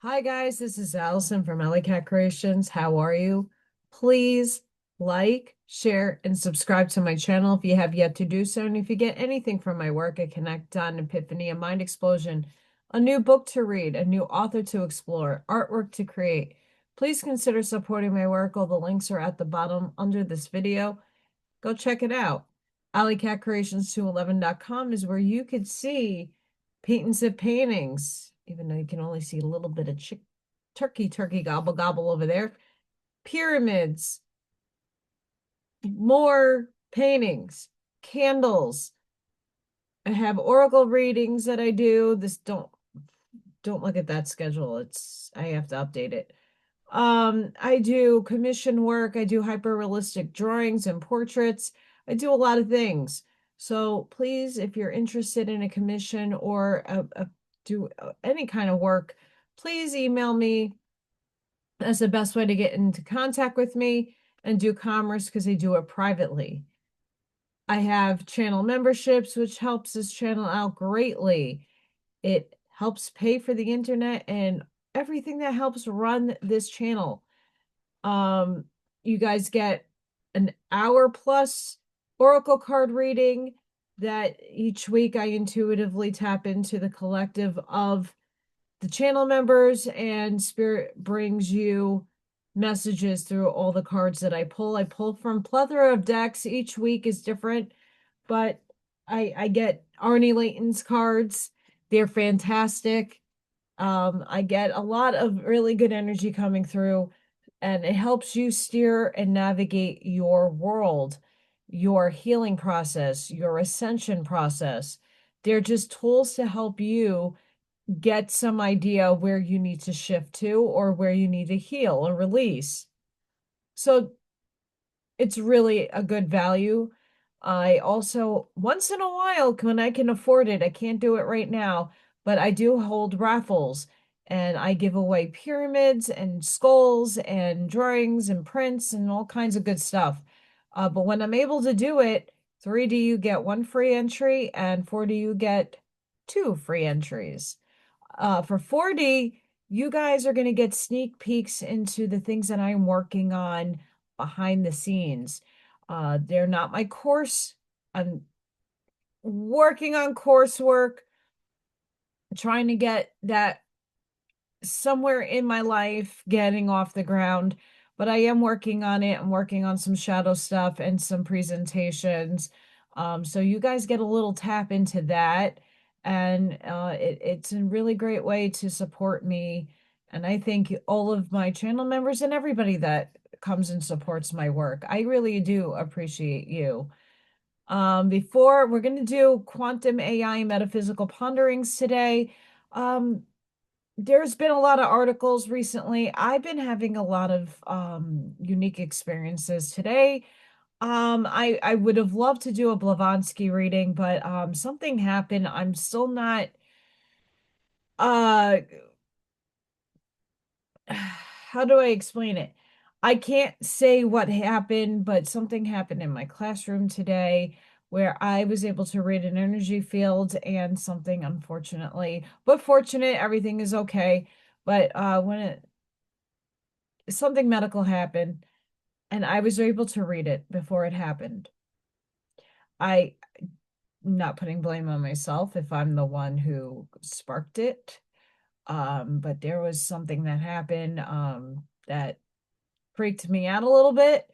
Hi guys, this is Allison from Alley Cat Creations. How are you? Please like, share, and subscribe to my channel if you have yet to do so. And if you get anything from my work, a connect on epiphany, a mind explosion, a new book to read, a new author to explore, artwork to create, please consider supporting my work. All the links are at the bottom under this video. Go check it out. Allycatcreations211.com is where you could see paintings of paintings, even though you can only see a little bit of turkey gobble gobble over there. Pyramids, more paintings, candles. I have oracle readings that I do. Don't look at that schedule. I have to update it. I do commission work. I do hyper realistic drawings and portraits. I do a lot of things. So please, if you're interested in a commission or do any kind of work, please email me. That's the best way to get into contact with me and do commerce because I do it privately. I have channel memberships, which helps this channel out greatly. It helps pay for the internet and everything that helps run this channel. Um, you guys get an hour plus oracle card reading that each week I intuitively tap into the collective of the channel members, and Spirit brings you messages through all the cards that I pull. I pull from plethora of decks. Each week is different, but I get Arnie Layton's cards. They're fantastic. I get a lot of really good energy coming through, and it helps you steer and navigate your world, your healing process, your ascension process. They're just tools to help you get some idea where you need to shift to or where you need to heal or release. So it's really a good value. I also, once in a while, when I can afford it, I can't do it right now, but I do hold raffles and I give away pyramids and skulls and drawings and prints and all kinds of good stuff. But when I'm able to do it, 3D you get one free entry and 4D you get two free entries. For 4D, you guys are going to get sneak peeks into the things that I'm working on behind the scenes. They're not my course. I'm working on coursework, trying to get that somewhere in my life getting off the ground, but I am working on it. I'm working on some shadow stuff and some presentations. So you guys get a little tap into that, and it's a really great way to support me. And I thank all of my channel members and everybody that comes and supports my work. I really do appreciate you. Before we're going to do quantum AI metaphysical ponderings today. There's been a lot of articles recently. I've been having a lot of unique experiences today. I would have loved to do a Blavatsky reading, but something happened. I'm still not uh how do I explain it? I can't say what happened, but something happened in my classroom today where I was able to read an energy field and something unfortunately, but fortunate, everything is okay. But when something medical happened and I was able to read it before it happened. I'm not putting blame on myself if I'm the one who sparked it. But there was something that happened that freaked me out a little bit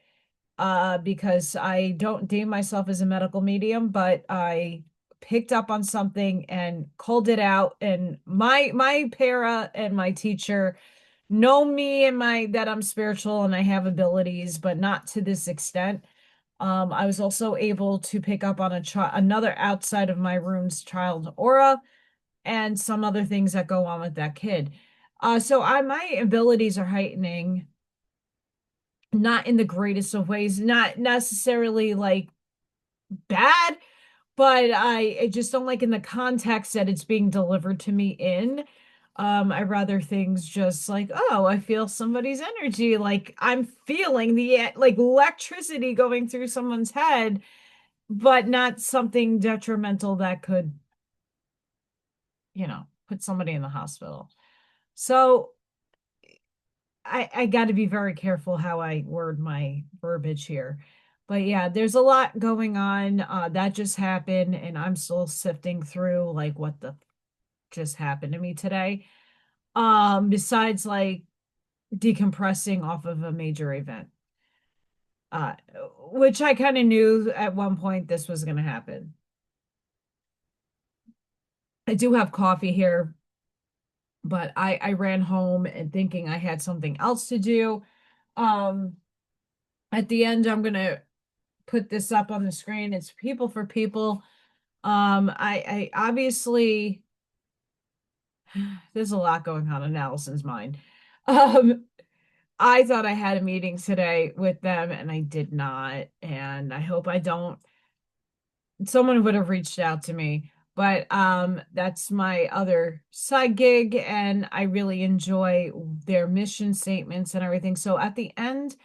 because I don't deem myself as a medical medium, but I picked up on something and called it out. And my para and my teacher know me and my that I'm spiritual and I have abilities, but not to this extent. I was also able to pick up on another outside of my room's child aura and some other things that go on with that kid. So my abilities are heightening, not in the greatest of ways, not necessarily like bad, but I just don't like in the context that it's being delivered to me in. I rather things just like, oh, I feel somebody's energy, like I'm feeling the like electricity going through someone's head, but not something detrimental that could, put somebody in the hospital. So I got to be very careful how I word my verbiage here. But yeah, there's a lot going on. That just happened, and I'm still sifting through like what the just happened to me today. Besides like decompressing off of a major event, uh, which I kind of knew at one point this was going to happen. I do have coffee here, but I ran home and thinking I had something else to do. Um, at the end, I'm gonna put this up on the screen. It's People for People. I obviously there's a lot going on in Allison's mind. Um, I thought I had a meeting today with them and I did not, and I hope I don't. Someone would have reached out to me, but that's my other side gig and I really enjoy their mission statements and everything. So at the end,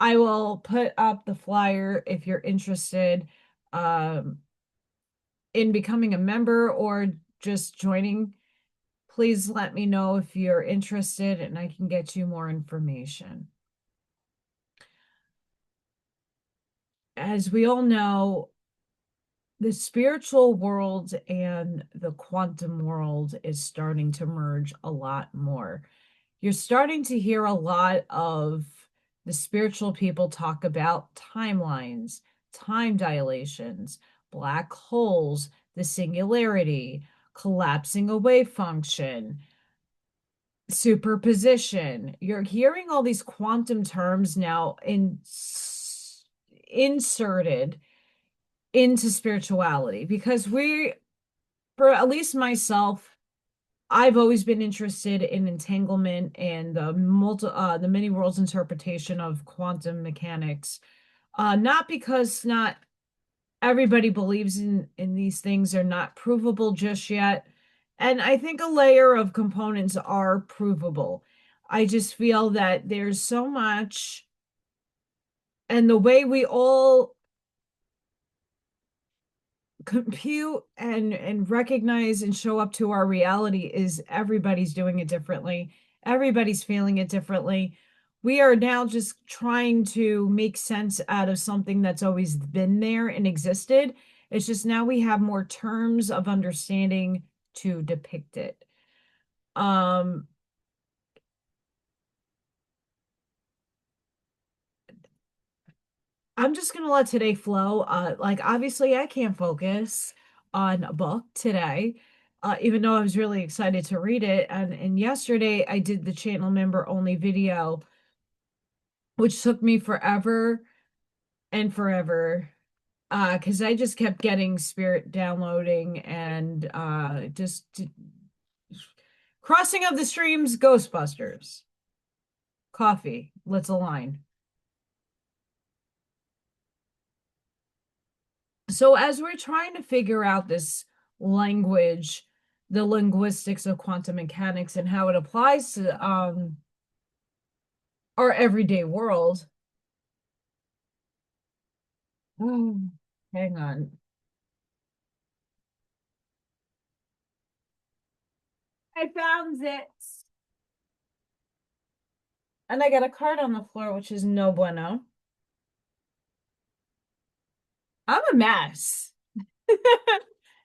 I will put up the flyer if you're interested um, in becoming a member or just joining. Please let me know if you're interested and I can get you more information. As we all know, the spiritual world and the quantum world is starting to merge a lot more. You're starting to hear a lot of the spiritual people talk about timelines, time dilations, black holes, the singularity, collapsing away function, superposition. You're hearing all these quantum terms now inserted into spirituality because for at least myself, I've always been interested in entanglement and the many worlds interpretation of quantum mechanics. Not because not everybody believes in these things are not provable just yet. And I think a layer of components are provable. I just feel that there's so much, and the way we all compute and recognize and show up to our reality is everybody's doing it differently. Everybody's feeling it differently. We are now just trying to make sense out of something that's always been there and existed. It's just now we have more terms of understanding to depict it. Um, I'm just gonna let today flow. Like obviously I can't focus on a book today, even though I was really excited to read it. And yesterday I did the channel member only video, which took me forever and forever. Because I just kept getting spirit downloading and crossing of the streams, Ghostbusters, coffee, let's align. So as we're trying to figure out this language, the linguistics of quantum mechanics and how it applies to our everyday world. Oh, hang on. I found it. And I got a card on the floor, which is no bueno. I'm a mess.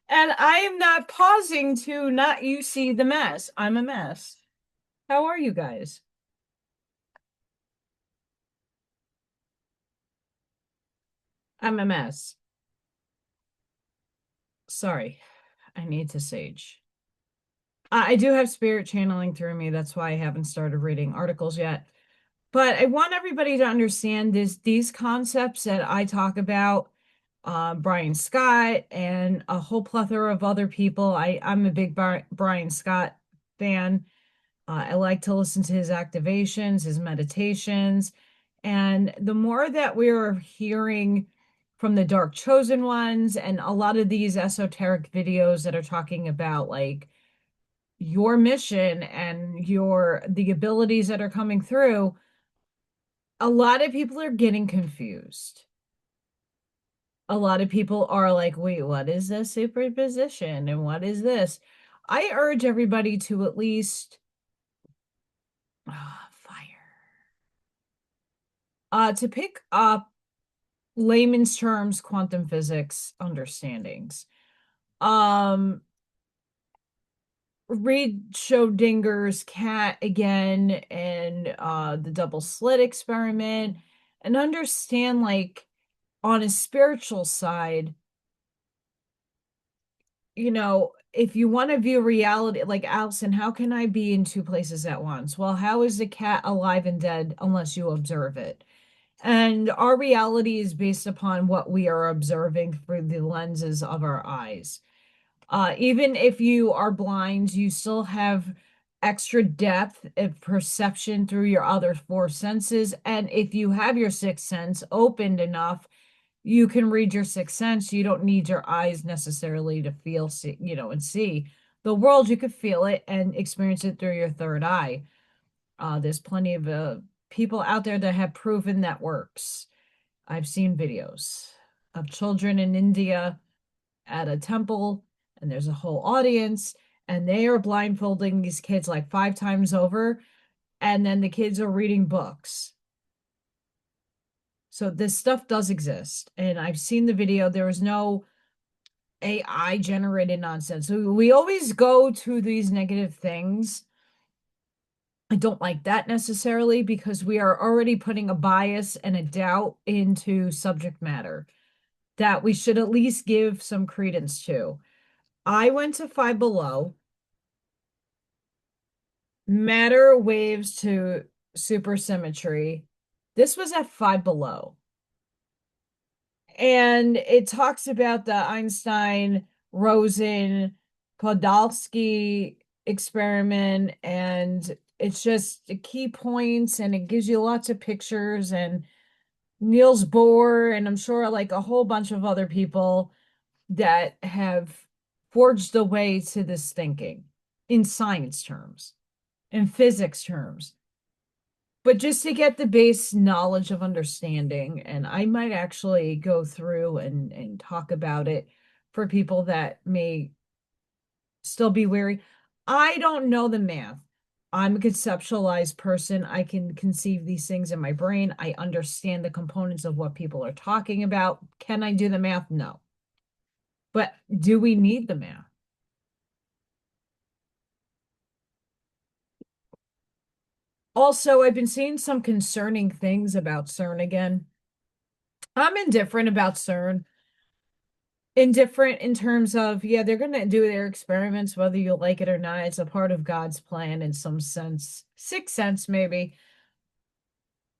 And I am not pausing to not you see the mess. I'm a mess. How are you guys? I'm a mess. Sorry. I need to sage. I do have spirit channeling through me. That's why I haven't started reading articles yet. But I want everybody to understand these concepts that I talk about. Brian Scott and a whole plethora of other people. I'm a big Brian Scott fan. I like to listen to his activations, his meditations, and the more that we're hearing from the Dark Chosen Ones and a lot of these esoteric videos that are talking about like your mission and the abilities that are coming through, a lot of people are getting confused. A lot of people are like, wait, what is this superposition and what is this? I urge everybody to at least fire. To pick up layman's terms, quantum physics understandings. Um, Read Schrodinger's cat again and the double slit experiment and understand, like, on a spiritual side, if you want to view reality, like Allison, how can I be in two places at once? Well, how is the cat alive and dead unless you observe it? And our reality is based upon what we are observing through the lenses of our eyes. Even if you are blind, you still have extra depth of perception through your other four senses. And if you have your sixth sense opened enough, you can read your sixth sense. You don't need your eyes necessarily to feel, see, and see the world. You could feel it and experience it through your third eye. There's plenty of people out there that have proven that works. I've seen videos of children in India at a temple, and there's a whole audience, and they are blindfolding these kids like 5 times over, and then the kids are reading books. So this stuff does exist, and I've seen the video. There was no AI generated nonsense. So we always go to these negative things. I don't like that necessarily because we are already putting a bias and a doubt into subject matter that we should at least give some credence to. I went to Five Below, matter waves to supersymmetry. This was at Five Below. And it talks about the Einstein, Rosen, Podolsky experiment, and it's just the key points, and it gives you lots of pictures, and Niels Bohr, and I'm sure like a whole bunch of other people that have forged the way to this thinking in science terms, in physics terms. But just to get the base knowledge of understanding, and I might actually go through and talk about it for people that may still be wary. I don't know the math. I'm a conceptualized person. I can conceive these things in my brain. I understand the components of what people are talking about. Can I do the math? No. But do we need the math? Also, I've been seeing some concerning things about CERN again. I'm indifferent about CERN. Indifferent in terms of, yeah, they're going to do their experiments, whether you like it or not. It's a part of God's plan in some sense, sixth sense, maybe.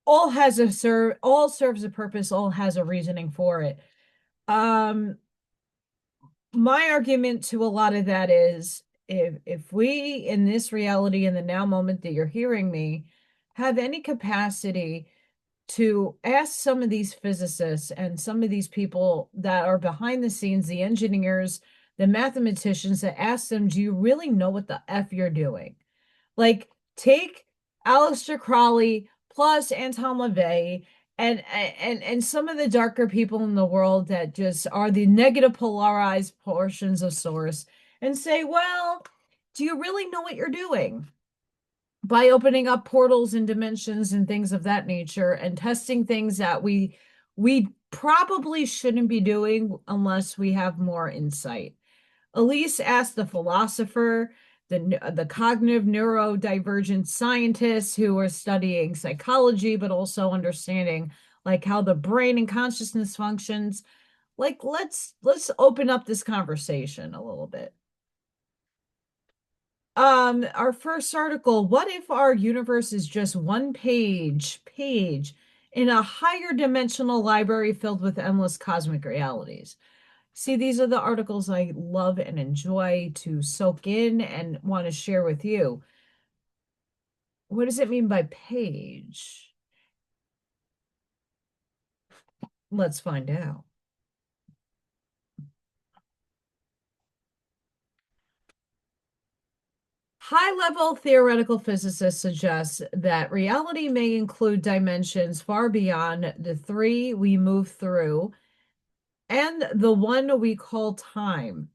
All serves a purpose, all has a reasoning for it. Um, my argument to a lot of that is if we in this reality in the now moment that you're hearing me have any capacity to ask some of these physicists and some of these people that are behind the scenes, the engineers, the mathematicians, that ask them, do you really know what the F you're doing? Like, take Aleister Crowley plus Anton LaVey and some of the darker people in the world that just are the negative polarized portions of source and say, well, do you really know what you're doing? By opening up portals and dimensions and things of that nature and testing things that we probably shouldn't be doing unless we have more insight. Elise asked the philosopher, the cognitive neurodivergent scientists who are studying psychology, but also understanding like how the brain and consciousness functions. Like, let's open up this conversation a little bit. Our first article, what if our universe is just one page in a higher dimensional library filled with endless cosmic realities? See, these are the articles I love and enjoy to soak in and want to share with you. What does it mean by page? Let's find out. High-level theoretical physicists suggest that reality may include dimensions far beyond the three we move through and the one we call time.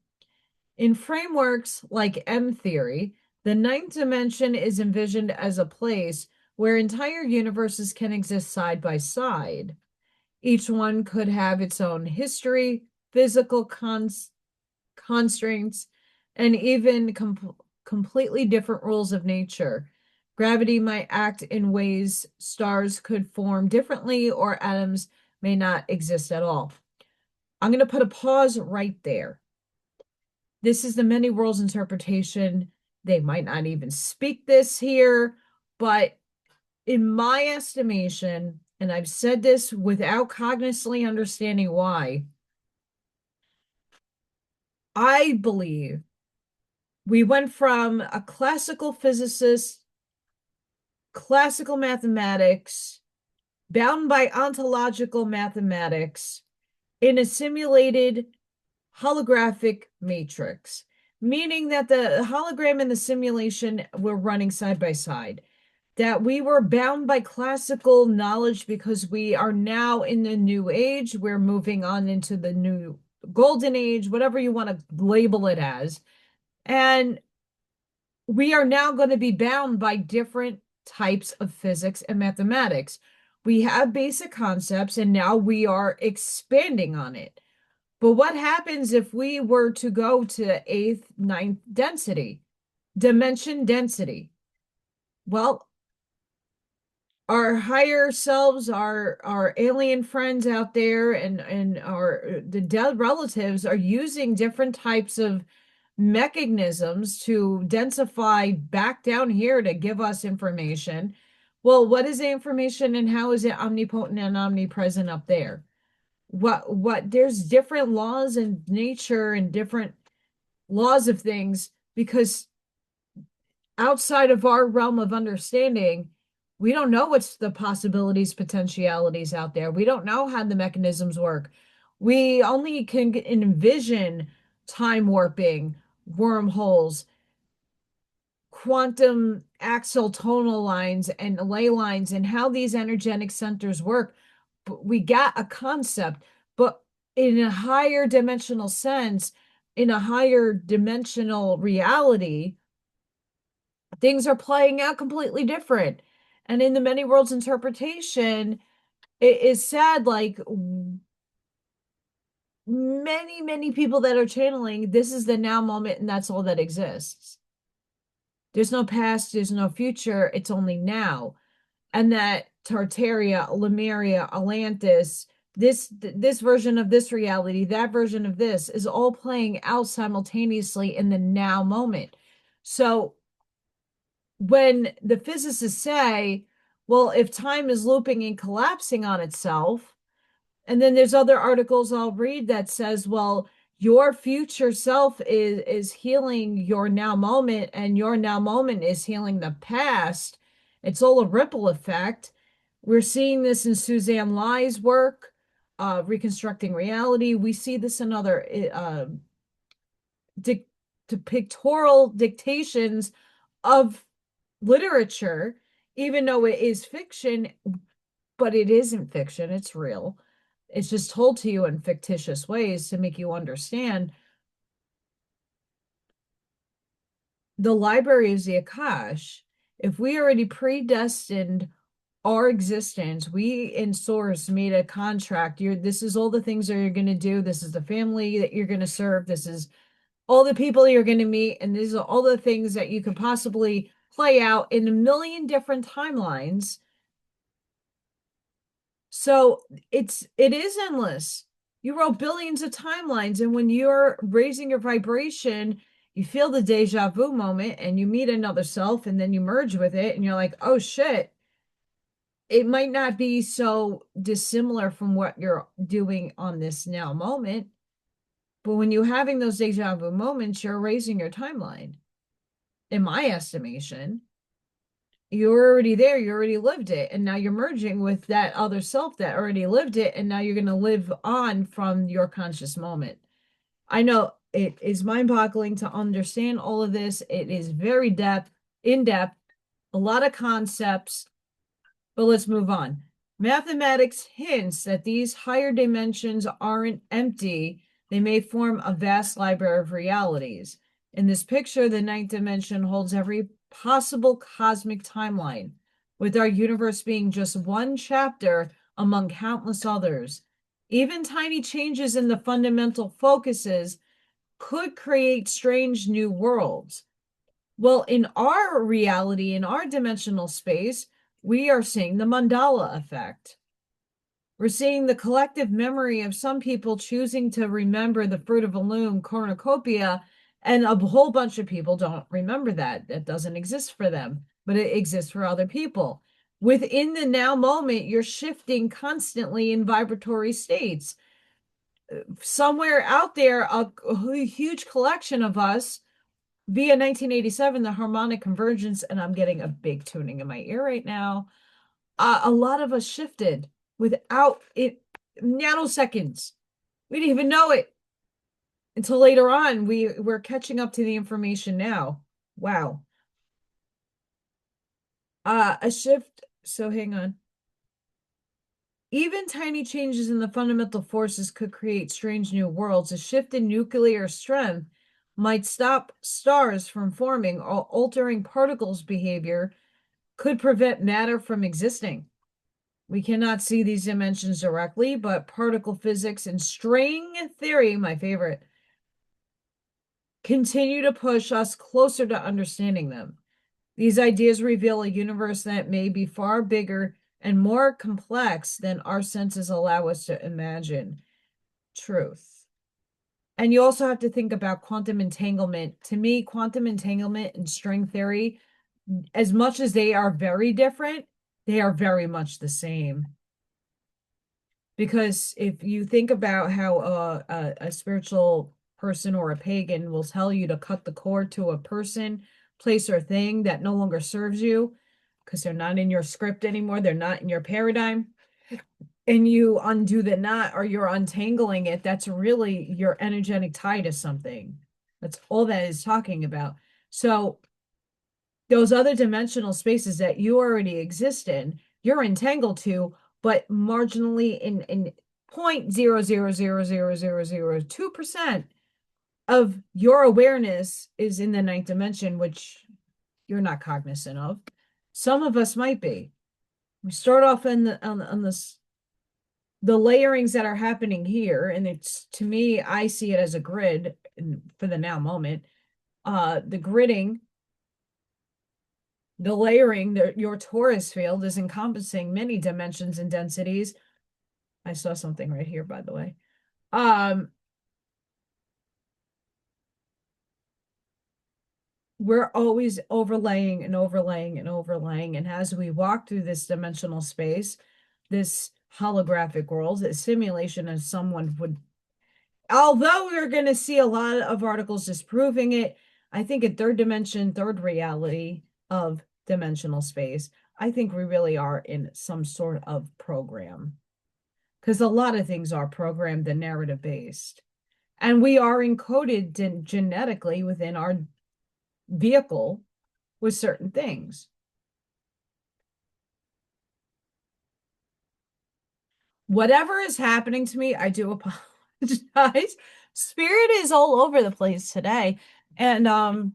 In frameworks like M theory, the ninth dimension is envisioned as a place where entire universes can exist side by side. Each one could have its own history, physical constraints, and even completely different rules of nature. Gravity might act in ways stars could form differently, or atoms may not exist at all. I'm going to put a pause right there. This is the many worlds interpretation. They might not even speak this here, but in my estimation, and I've said this without cognitively understanding why, I believe we went from a classical physicist, classical mathematics, bound by ontological mathematics, in a simulated holographic matrix, meaning that the hologram and the simulation were running side by side, that we were bound by classical knowledge because we are now in the new age. We're moving on into the new golden age, whatever you want to label it as. And we are now going to be bound by different types of physics and mathematics. We have basic concepts and now we are expanding on it. But what happens if we were to go to eighth, ninth dimension density? Well, our higher selves, our alien friends out there, and the dead relatives are using different types of mechanisms to densify back down here to give us information. Well, what is the information and how is it omnipotent and omnipresent up there? What there's different laws in nature and different laws of things, because outside of our realm of understanding, we don't know what's the possibilities, potentialities out there. We don't know how the mechanisms work. We only can envision time warping, wormholes, quantum axial tonal lines and ley lines, and how these energetic centers work. But we got a concept, but in a higher dimensional sense, in a higher dimensional reality, things are playing out completely different. And in the many worlds interpretation, it is sad, like many people that are channeling, this is the now moment and that's all that exists. There's no past, there's no future, it's only now. And that Tartaria, Lemuria, Atlantis, this version of this reality, that version of this is all playing out simultaneously in the now moment. So when the physicists say, well, if time is looping and collapsing on itself, and then there's other articles I'll read that says, well, your future self is healing your now moment, and your now moment is healing the past. It's all a ripple effect. We're seeing this in Suzanne Ly's work, Reconstructing Reality. We see this in other pictorial dictations of literature, even though it is fiction, but it isn't fiction, it's real. It's just told to you in fictitious ways to make you understand. The library is the Akash. If we already predestined our existence, we in source made a contract. This is all the things that you're going to do. This is the family that you're going to serve. This is all the people you're going to meet. And these are all the things that you could possibly play out in a million different timelines. So it is endless. You wrote billions of timelines, and when you're raising your vibration, you feel the deja vu moment and you meet another self and then you merge with it and you're like, oh shit. It might not be so dissimilar from what you're doing on this now moment, but when you're having those deja vu moments, you're raising your timeline. In my estimation, you're already there, you already lived it, and now you're merging with that other self that already lived it, and now you're going to live on from your conscious moment. I know it is mind-boggling to understand all of this. It is very in-depth, a lot of concepts, but let's move on. Mathematics hints that these higher dimensions aren't empty. They may form a vast library of realities. In this picture, the ninth dimension holds every possible cosmic timeline. with our universe being just one chapter among countless others. Even tiny changes in the fundamental focuses could create strange new worlds. Well, in our reality, in our dimensional space, we are seeing the mandala effect. We're seeing the collective memory of some people choosing to remember the fruit of a loom cornucopia, and a whole bunch of people don't remember that. That doesn't exist for them, but it exists for other people. Within the now moment, you're shifting constantly in vibratory states. Somewhere out there, a huge collection of us via 1987, the harmonic convergence, and I'm getting a big tuning in my ear right now. A lot of us shifted without it, nanoseconds. We didn't even know it until later on. We're catching up to the information now. Wow. A shift. So hang on. Even tiny changes in the fundamental forces could create strange new worlds. A shift in nuclear strength might stop stars from forming, or altering particles' behavior could prevent matter from existing. We cannot see these dimensions directly, but particle physics and string theory, my favorite, continue to push us closer to understanding them. These ideas reveal a universe that may be far bigger and more complex than our senses allow us to imagine. Truth. And you also have to think about quantum entanglement. To me, quantum entanglement and string theory, as much as they are very different, they are very much the same. Because if you think about how a spiritual person or a pagan will tell you to cut the cord to a person, place, or thing that no longer serves you because they're not in your script anymore, they're not in your paradigm, and you undo the knot or you're untangling it, that's really your energetic tie to something. That's all that is talking about. So those other dimensional spaces that you already exist in, you're entangled to, but marginally in 0.0000002% of your awareness is in the ninth dimension, which you're not cognizant of. Some of us might be. We start off in on this the layerings that are happening here, and it's, to me, I see it as a grid for the now moment. The gridding, the layering, your torus field is encompassing many dimensions and densities. I saw something right here, by the way. We're always overlaying and overlaying and overlaying. And as we walk through this dimensional space, this holographic world, this simulation, as someone would, although we're going to see a lot of articles disproving it, I think a third dimension, third reality of dimensional space, I think we really are in some sort of program. Because a lot of things are programmed and narrative based. And we are encoded genetically within our vehicle with certain things. Whatever is happening to me, I do apologize. Spirit is all over the place today. And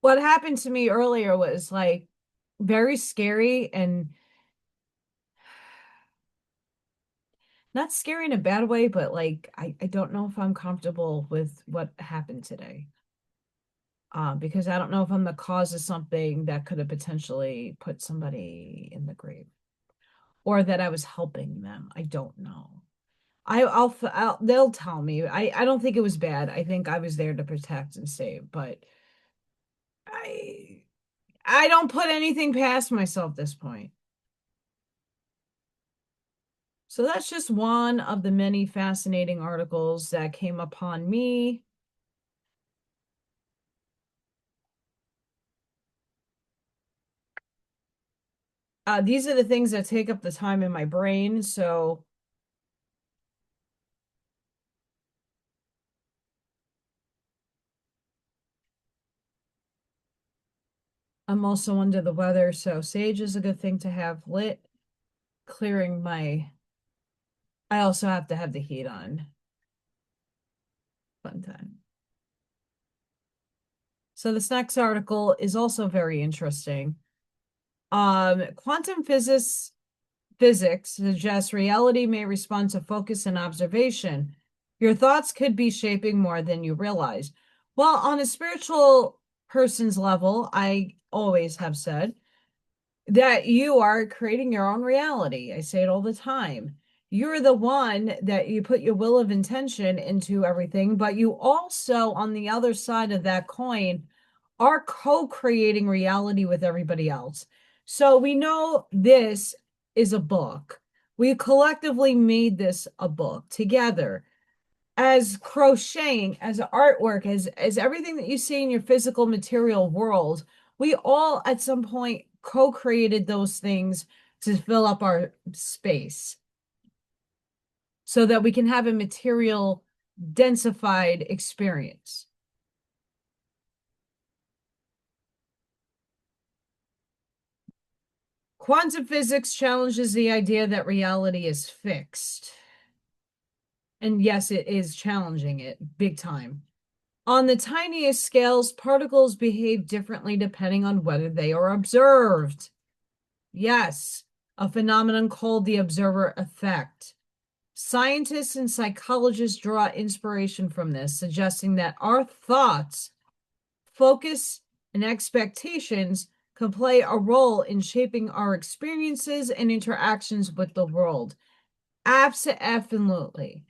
what happened to me earlier was like very scary, and not scary in a bad way, but like I don't know if I'm comfortable with what happened today. Because I don't know if I'm the cause of something that could have potentially put somebody in the grave, or that I was helping them. I don't know. They'll tell me. I don't think it was bad. I think I was there to protect and save, but I I don't put anything past myself at this point. So that's just one of the many fascinating articles that came upon me. These are the things that take up the time in my brain, so I'm also under the weather, so sage is a good thing to have lit, clearing my. I also have to have the heat on. Fun time. So this next article is also very interesting. Quantum physics suggests reality may respond to focus and observation. Your thoughts could be shaping more than you realize. Well, on a spiritual person's level, I always have said that you are creating your own reality. I say it all the time. You're the one that you put your will of intention into everything, but you also, on the other side of that coin, are co-creating reality with everybody else. So we know this is a book. We collectively made this a book together as crocheting, as artwork, as everything that you see in your physical material world. We all at some point co-created those things to fill up our space so that we can have a material densified experience. Quantum physics challenges the idea that reality is fixed. And yes, it is challenging it big time. On the tiniest scales, particles behave differently depending on whether they are observed. Yes, a phenomenon called the observer effect. Scientists and psychologists draw inspiration from this, suggesting that our thoughts, focus, and expectations can play a role in shaping our experiences and interactions with the world. Absolutely.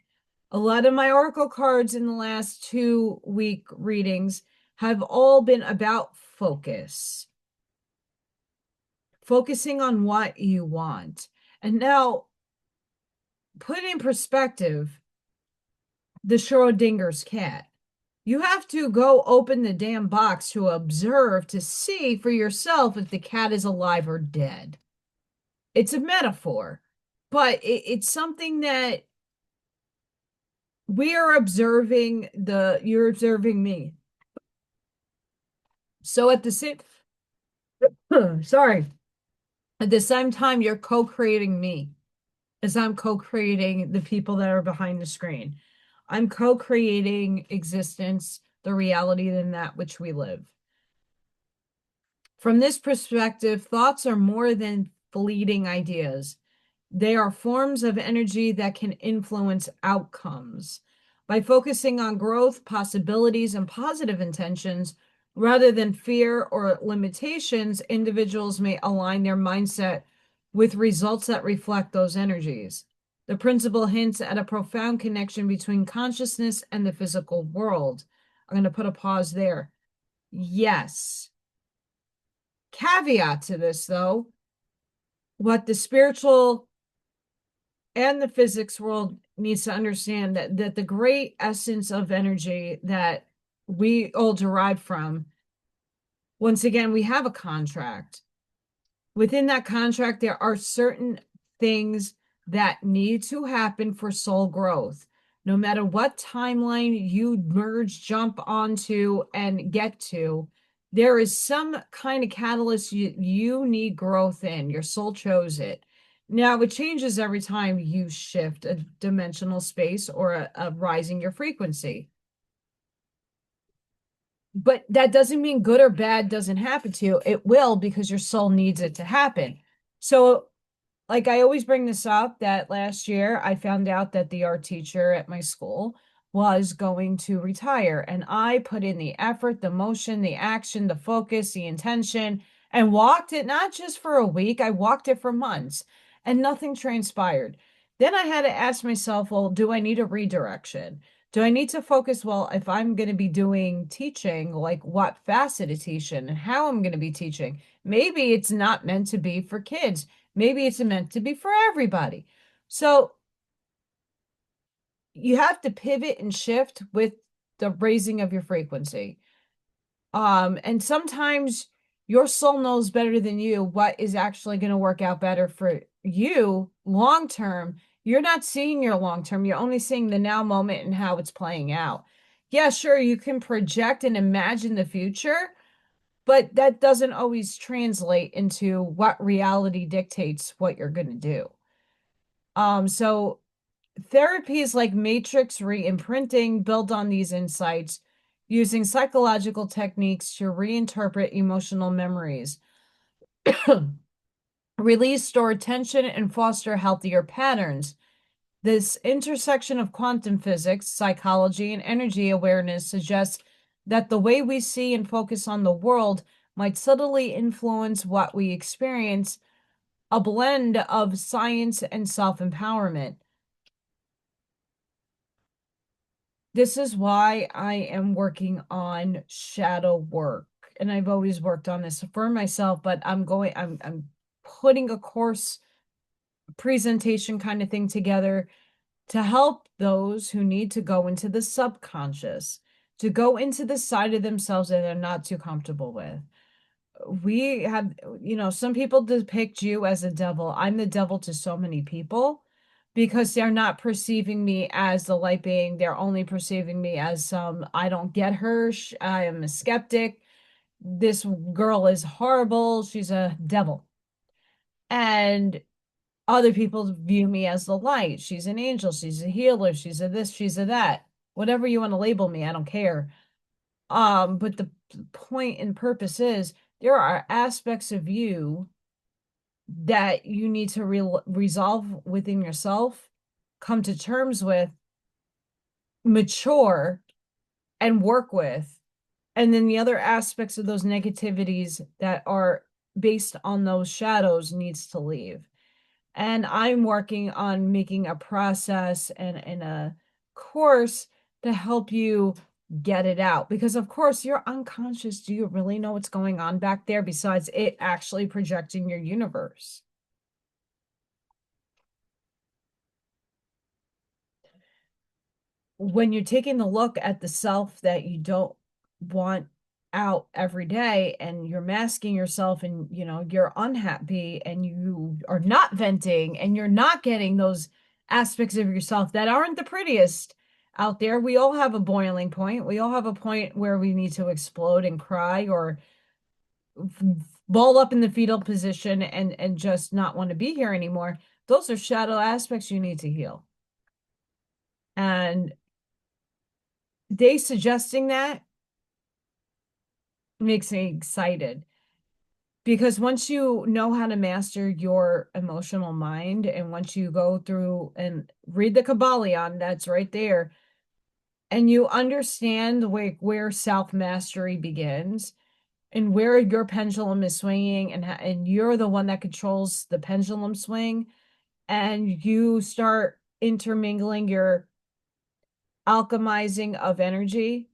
A lot of my oracle cards in the last 2-week readings have all been about focus, focusing on what you want. And now, put in perspective the Schrodinger's cat. You have to go open the damn box to observe, to see for yourself if the cat is alive or dead. It's a metaphor, but it's something that we are observing. You're observing me. So at the same, sorry, at the same time, you're co-creating me as I'm co-creating the people that are behind the screen. I'm co-creating existence, the reality in that which we live. From this perspective, thoughts are more than fleeting ideas. They are forms of energy that can influence outcomes. By focusing on growth, possibilities, and positive intentions, rather than fear or limitations, individuals may align their mindset with results that reflect those energies. The principle hints at a profound connection between consciousness and the physical world. I'm going to put a pause there. Yes. Caveat to this, though, what the spiritual and the physics world needs to understand that the great essence of energy that we all derive from, once again, we have a contract. Within that contract, there are certain things that need to happen for soul growth. No matter what timeline you merge, jump onto, and get to, there is some kind of catalyst you need growth in. Your soul chose it. Now, it changes every time you shift a dimensional space or a rising your frequency. But that doesn't mean good or bad doesn't happen to you. It will, because your soul needs it to happen. So, like, I always bring this up that last year I found out that the art teacher at my school was going to retire. And I put in the effort, the motion, the action, the focus, the intention, and walked it not just for a week, I walked it for months, and nothing transpired. Then I had to ask myself, well, do I need a redirection? Do I need to focus? Well, if I'm going to be doing teaching, like what facet of teaching and how I'm going to be teaching, maybe it's not meant to be for kids. Maybe it's meant to be for everybody. So you have to pivot and shift with the raising of your frequency. And sometimes your soul knows better than you what is actually going to work out better for you long term. You're not seeing your long term, you're only seeing the now moment and how it's playing out. Yeah, sure, you can project and imagine the future, but that doesn't always translate into what reality dictates what you're going to do. So therapies like matrix re-imprinting build on these insights. using psychological techniques to reinterpret emotional memories, release stored tension, and foster healthier patterns. This intersection of quantum physics, psychology, and energy awareness suggests that the way we see and focus on the world might subtly influence what we experience, a blend of science and self-empowerment. This is why I am working on shadow work. And I've always worked on this for myself, but I'm putting a course presentation kind of thing together to help those who need to go into the subconscious, to go into the side of themselves that they're not too comfortable with. We have, some people depict you as a devil. I'm the devil to so many people because they're not perceiving me as the light being. They're only perceiving me as some, I don't get her. I am a skeptic. This girl is horrible. She's a devil. And other people view me as the light. She's an angel. She's a healer. She's a this, she's a that. Whatever you want to label me, I don't care. But the point and purpose is there are aspects of you that you need to resolve within yourself, come to terms with, mature, and work with. And then the other aspects of those negativities that are based on those shadows needs to leave. And I'm working on making a process and a course to help you get it out. Because of course you're unconscious. Do you really know what's going on back there besides it actually projecting your universe? When you're taking a look at the self that you don't want out every day and you're masking yourself and you're unhappy and you are not venting and you're not getting those aspects of yourself that aren't the prettiest out there. We all have a boiling point. We all have a point where we need to explode and cry or ball up in the fetal position and just not want to be here anymore. Those are shadow aspects you need to heal. And they suggesting that makes me excited because once you know how to master your emotional mind and once you go through and read the Kabbalion, that's right there, and you understand where self-mastery begins and where your pendulum is swinging and you're the one that controls the pendulum swing, and you start intermingling your alchemizing of energy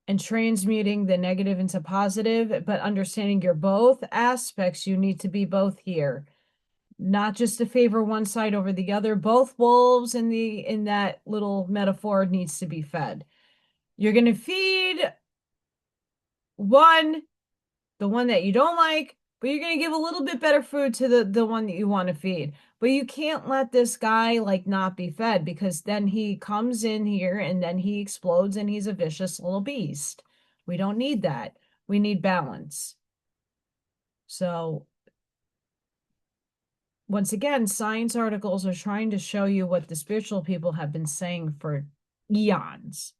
and transmuting the negative into positive, but understanding you're both aspects. You need to be both here, not just to favor one side over the other. Both wolves in that little metaphor needs to be fed. You're going to feed one, the one that you don't like, but you're going to give a little bit better food to the one that you want to feed. But you can't let this guy like not be fed because then he comes in here and then he explodes and he's a vicious little beast. We don't need that. We need balance. So once again, science articles are trying to show you what the spiritual people have been saying for eons.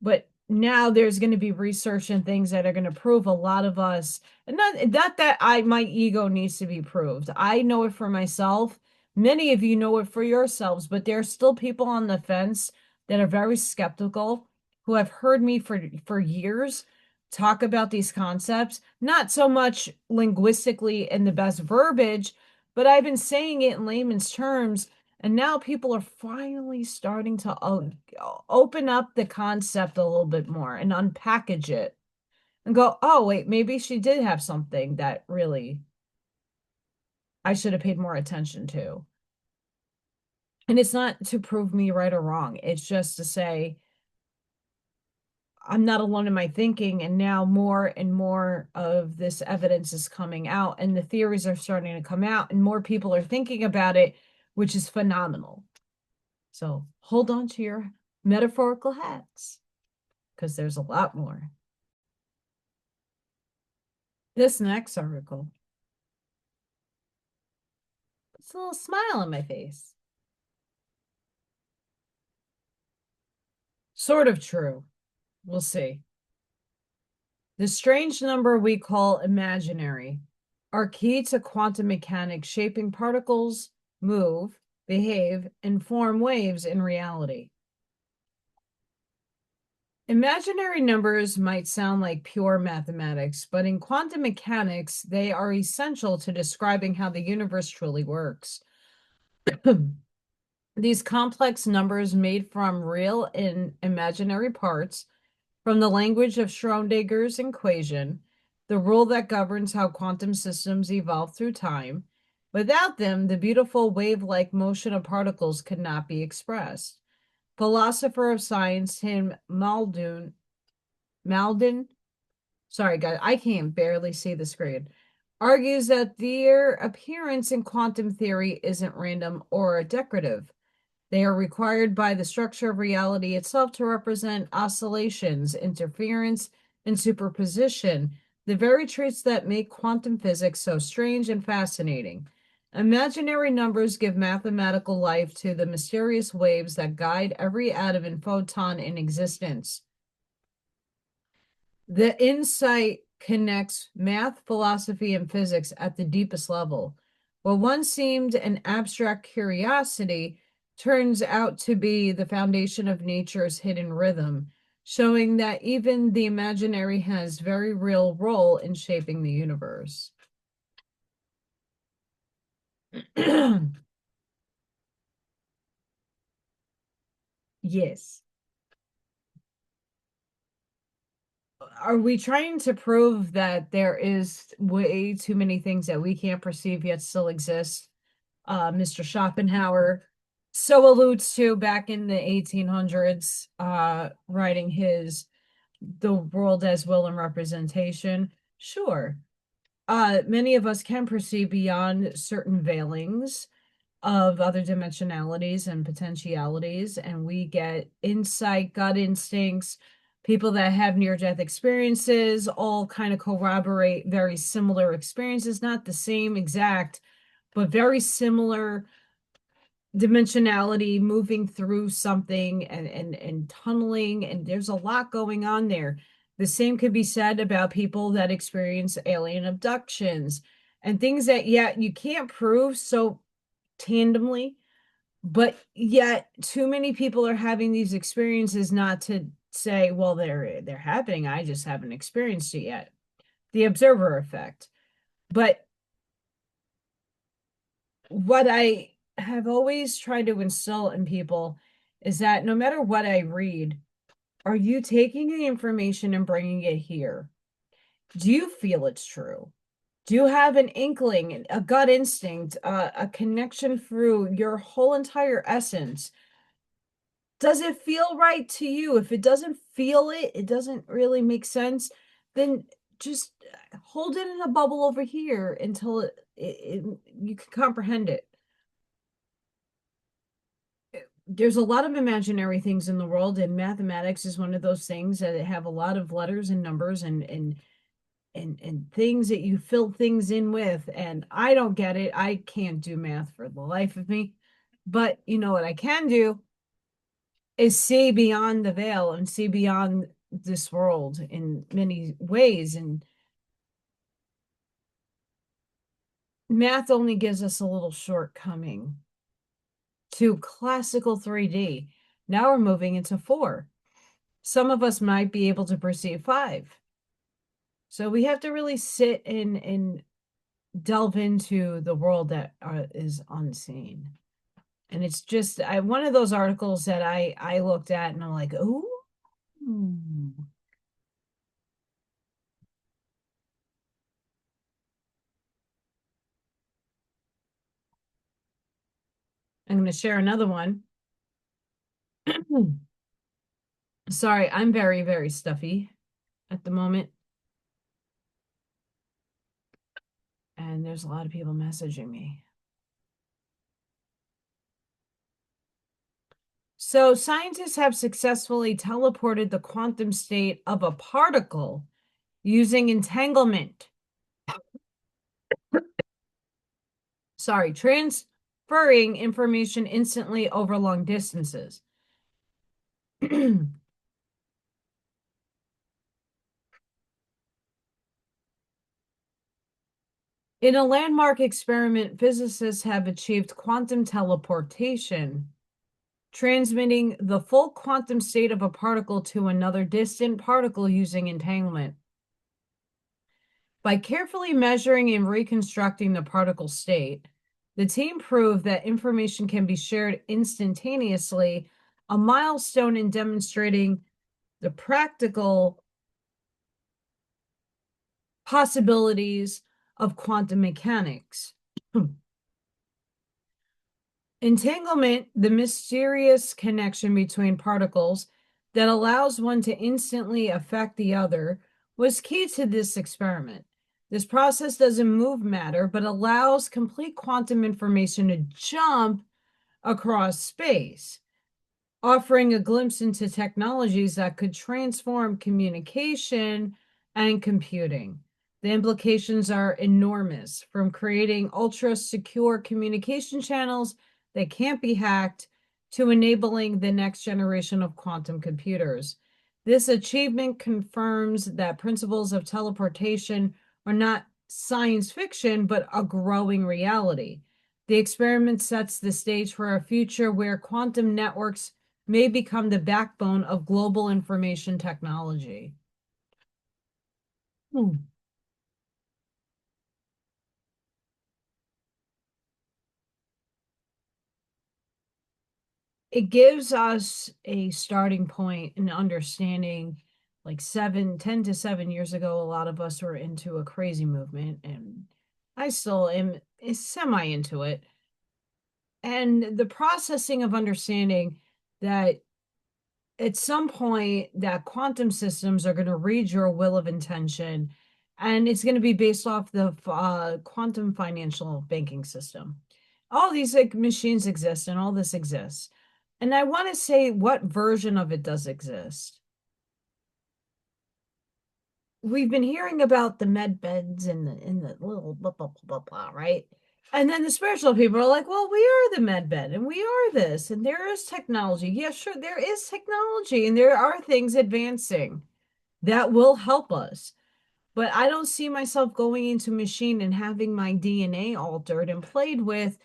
But now there's going to be research and things that are going to prove a lot of us, and not that my ego needs to be proved. I know it for myself. Many of you know it for yourselves, but there are still people on the fence that are very skeptical who have heard me for years talk about these concepts, not so much linguistically in the best verbiage, but I've been saying it in layman's terms. And now people are finally starting to open up the concept a little bit more and unpackage it and go, oh, wait, maybe she did have something that really I should have paid more attention to. And it's not to prove me right or wrong. It's just to say, I'm not alone in my thinking. And now more and more of this evidence is coming out and the theories are starting to come out and more people are thinking about it, which is phenomenal. So hold on to your metaphorical hats because there's a lot more. This next article, it's a little smile on my face. Sort of true. We'll see. The strange number we call imaginary are key to quantum mechanics shaping particles, move, behave, and form waves in reality. Imaginary numbers might sound like pure mathematics, but in quantum mechanics, they are essential to describing how the universe truly works. These complex numbers made from real and imaginary parts, from the language of Schrodinger's equation, the rule that governs how quantum systems evolve through time. Without them, the beautiful wave-like motion of particles could not be expressed. Philosopher of science Tim Malden, sorry guys, I can barely see the screen, argues that their appearance in quantum theory isn't random or decorative. They are required by the structure of reality itself to represent oscillations, interference, and superposition, the very traits that make quantum physics so strange and fascinating. Imaginary numbers give mathematical life to the mysterious waves that guide every atom and photon in existence. The insight connects math, philosophy, and physics at the deepest level. What once seemed an abstract curiosity turns out to be the foundation of nature's hidden rhythm, showing that even the imaginary has very real role in shaping the universe. Yes. Are we trying to prove that there is way too many things that we can't perceive yet still exist? Mr. Schopenhauer so alludes to back in the 1800s, writing his The World as Will and Representation. Sure. Many of us can perceive beyond certain veilings of other dimensionalities and potentialities, and we get insight, gut instincts. People that have near-death experiences all kind of corroborate very similar experiences, not the same exact, but very similar dimensionality, moving through something and tunneling, and there's a lot going on there. The same could be said about people that experience alien abductions and things that, yeah, you can't prove so tandemly, but yet too many people are having these experiences not to say, well, they're happening, I just haven't experienced it yet. The observer effect. But what I have always tried to instill in people is that no matter what I read, are you taking the information and bringing it here? Do you feel it's true? Do you have an inkling, a gut instinct, a connection through your whole entire essence? Does it feel right to you? If it doesn't feel it, it doesn't really make sense, then just hold it in a bubble over here until you can comprehend it. There's a lot of imaginary things in the world, and mathematics is one of those things that have a lot of letters and numbers and things that you fill things in with. And I don't get it. I can't do math for the life of me. But you know what I can do is see beyond the veil and see beyond this world in many ways. And math only gives us a little shortcoming to classical 3D. Now we're moving into 4. Some of us might be able to perceive 5. So we have to really sit and delve into the world that is unseen. And it's just one of those articles that I looked at and I'm like, ooh. I'm going to share another one. Sorry, I'm very, very stuffy at the moment. And there's a lot of people messaging me. So scientists have successfully teleported the quantum state of a particle using entanglement. Sorry, transferring information instantly over long distances. In a landmark experiment, physicists have achieved quantum teleportation, transmitting the full quantum state of a particle to another distant particle using entanglement. By carefully measuring and reconstructing the particle state, the team proved that information can be shared instantaneously, a milestone in demonstrating the practical possibilities of quantum mechanics. Entanglement, the mysterious connection between particles that allows one to instantly affect the other, was key to this experiment. This process doesn't move matter, but allows complete quantum information to jump across space, offering a glimpse into technologies that could transform communication and computing. The implications are enormous, from creating ultra-secure communication channels that can't be hacked to enabling the next generation of quantum computers. This achievement confirms that principles of teleportation are not science fiction, but a growing reality. The experiment sets the stage for a future where quantum networks may become the backbone of global information technology. It gives us a starting point in understanding, like 10 to 7 years ago, a lot of us were into a crazy movement, and I still am semi into it. And the processing of understanding that at some point that quantum systems are going to read your will of intention, and it's going to be based off the quantum financial banking system. All these like machines exist and all this exists. And I want to say, what version of it does exist? We've been hearing about the med beds and the little blah, blah, blah, blah, blah, right? And then the spiritual people are like, well, we are the med bed and we are this, and there is technology. Yeah, sure, there is technology and there are things advancing that will help us. But I don't see myself going into a machine and having my DNA altered and played with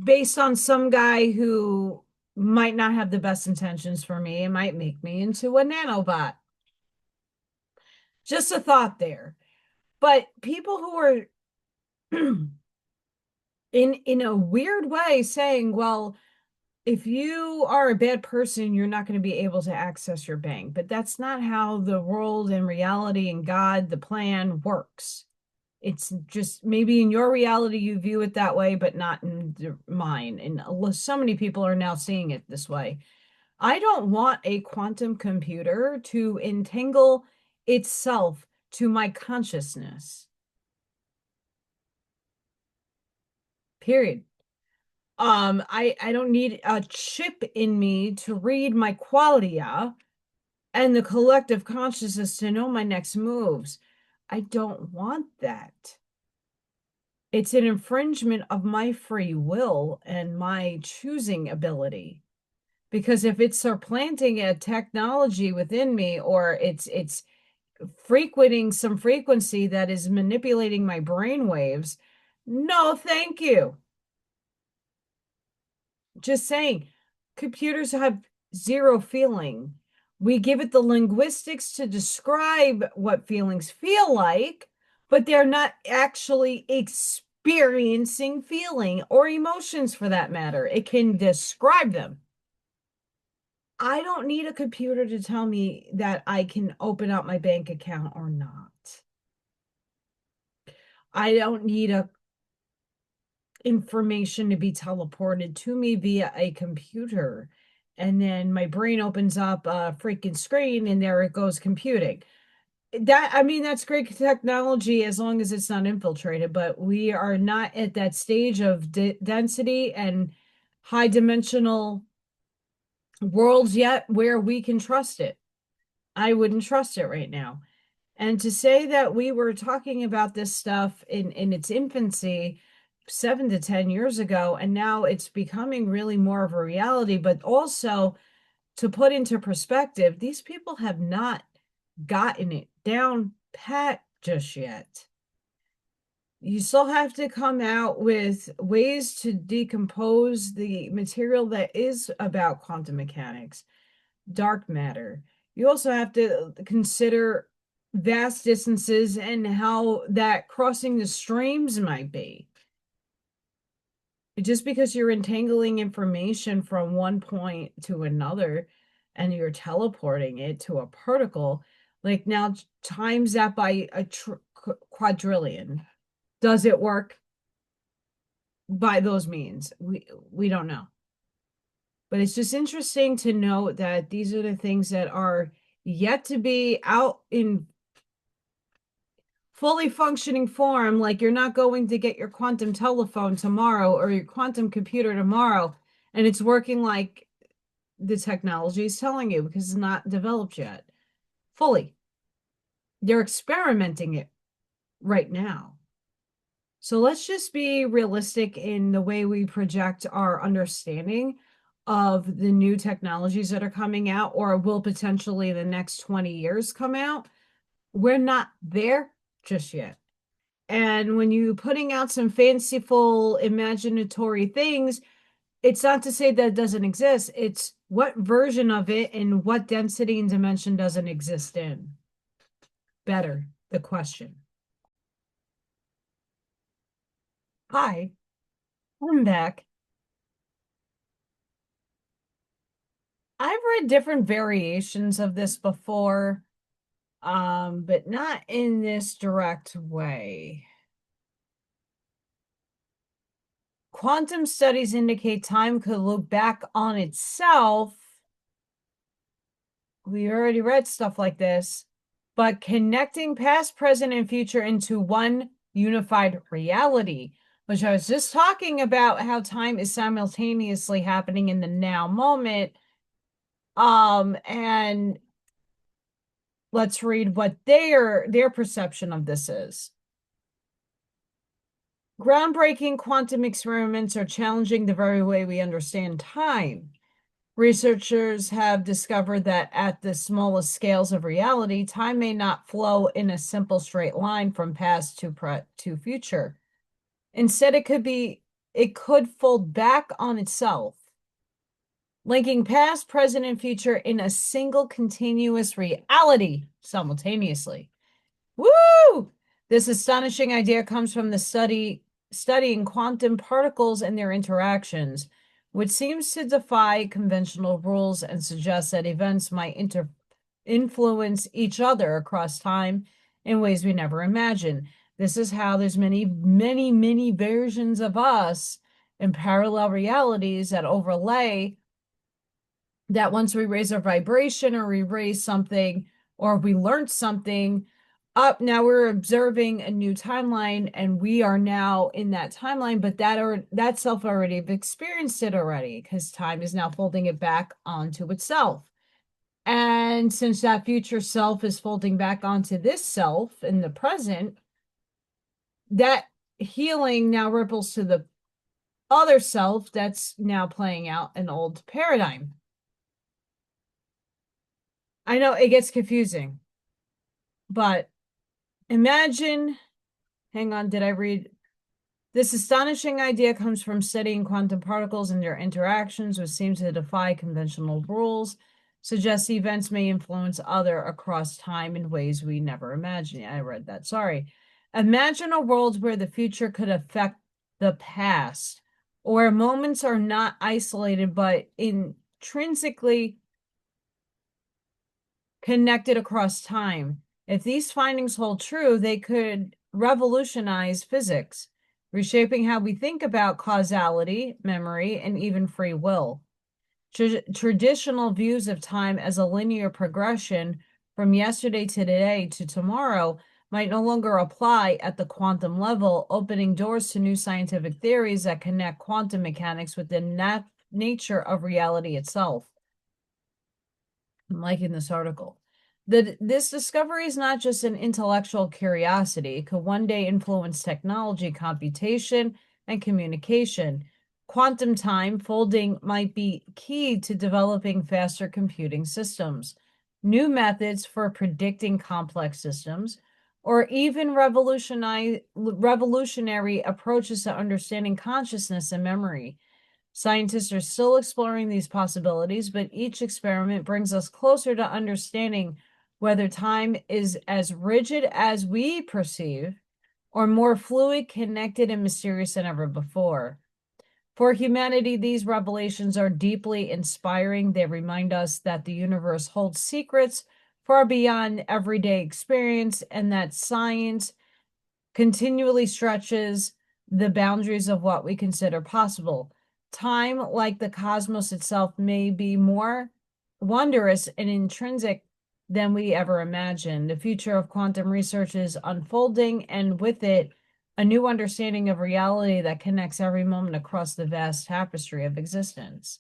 based on some guy who might not have the best intentions for me and might make me into a nanobot. Just a thought there. But people who are in a weird way saying, well, if you are a bad person, you're not going to be able to access your bank. But that's not how the world and reality and God, the plan, works. It's just maybe in your reality you view it that way, but not in mine. And so many people are now seeing it this way. I don't want a quantum computer to entangle itself to my consciousness. Period. I don't need a chip in me to read my qualia and the collective consciousness to know my next moves. I don't want that. It's an infringement of my free will and my choosing ability. Because if it's supplanting a technology within me, or it's frequenting some frequency that is manipulating my brain waves, no, thank you. Just saying, computers have zero feeling. We give it the linguistics to describe what feelings feel like, but they're not actually experiencing feeling or emotions for that matter. It can describe them. I don't need a computer to tell me that I can open up my bank account or not. I don't need a information to be teleported to me via a computer. And then my brain opens up a freaking screen and there it goes computing. I mean, that's great technology as long as it's not infiltrated, but we are not at that stage of density and high dimensional worlds yet where we can trust it. I wouldn't trust it right now. And to say that we were talking about this stuff in its infancy 7 to 10 years ago, and now it's becoming really more of a reality, but also to put into perspective, these people have not gotten it down pat just yet. you still have to come out with ways to decompose the material that is about quantum mechanics, dark matter. You also have to consider vast distances and how that crossing the streams might be. Just because you're entangling information from one point to another and you're teleporting it to a particle, like now times that by a quadrillion. Does it work by those means? We don't know. But it's just interesting to note that these are the things that are yet to be out in fully functioning form. Like you're not going to get your quantum telephone tomorrow or your quantum computer tomorrow, and it's working like the technology is telling you, because it's not developed yet fully. They're experimenting it right now. So let's just be realistic in the way we project our understanding of the new technologies that are coming out or will potentially in the next 20 years come out. We're not there just yet. And when you're putting out some fanciful, imaginatory things, it's not to say that it doesn't exist. It's what version of it and what density and dimension doesn't exist in. Better, the question. Hi, I'm back. I've read different variations of this before, but not in this direct way. Quantum studies indicate time could look back on itself. We already read stuff like this, but connecting past, present, and future into one unified reality, which I was just talking about how time is simultaneously happening in the now moment. And let's read what their perception of this is. Groundbreaking quantum experiments are challenging the very way we understand time. Researchers have discovered that at the smallest scales of reality, time may not flow in a simple straight line from past to future. Instead, it could fold back on itself, linking past, present, and future in a single continuous reality simultaneously. Woo! This astonishing idea comes from the studying quantum particles and their interactions, which seems to defy conventional rules and suggests that events might influence each other across time in ways we never imagined. This is how there's many, many, many versions of us in parallel realities that overlay, that once we raise our vibration or we raise something or we learned something up, now we're observing a new timeline and we are now in that timeline, but that self already have experienced it already, because time is now folding it back onto itself. And since that future self is folding back onto this self in the present, that healing now ripples to the other self that's now playing out an old paradigm. I know it gets confusing, but imagine, hang on, did I read? This astonishing idea comes from studying quantum particles and their interactions, which seem to defy conventional rules, suggests events may influence other across time in ways we never imagined. I read that, sorry. Imagine a world where the future could affect the past, or moments are not isolated but intrinsically connected across time. If these findings hold true, they could revolutionize physics, reshaping how we think about causality, memory, and even free will. Traditional views of time as a linear progression from yesterday to today to tomorrow might no longer apply at the quantum level, opening doors to new scientific theories that connect quantum mechanics with the nature of reality itself. I'm liking this article. This discovery is not just an intellectual curiosity. It could one day influence technology, computation, and communication. Quantum time folding might be key to developing faster computing systems, new methods for predicting complex systems, or even revolutionary approaches to understanding consciousness and memory. Scientists are still exploring these possibilities, but each experiment brings us closer to understanding whether time is as rigid as we perceive or more fluid, connected, and mysterious than ever before. For humanity, these revelations are deeply inspiring. They remind us that the universe holds secrets far beyond everyday experience and that science continually stretches the boundaries of what we consider possible. Time, like the cosmos itself, may be more wondrous and intrinsic than we ever imagined. The future of quantum research is unfolding, and with it, a new understanding of reality that connects every moment across the vast tapestry of existence.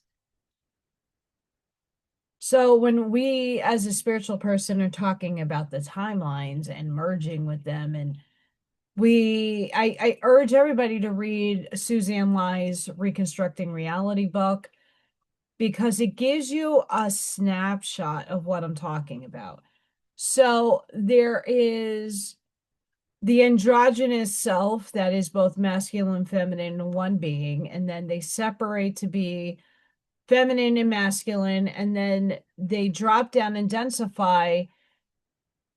So when we, as a spiritual person, are talking about the timelines and merging with them, and I urge everybody to read Suzanne Ly's Reconstructing Reality book, because it gives you a snapshot of what I'm talking about. So there is the androgynous self that is both masculine and feminine in one being, and then they separate to be feminine and masculine, and then they drop down and densify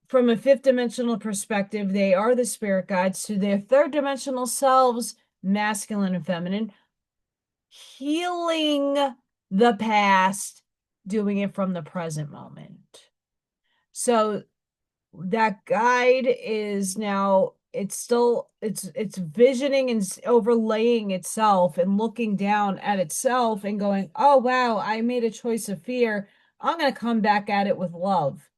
from a fifth dimensional perspective. They are the spirit guides to their third dimensional selves, masculine and feminine, healing the past, doing it from the present moment. So that guide is now, it's visioning and overlaying itself and looking down at itself and going, oh wow, I made a choice of fear, I'm going to come back at it with love.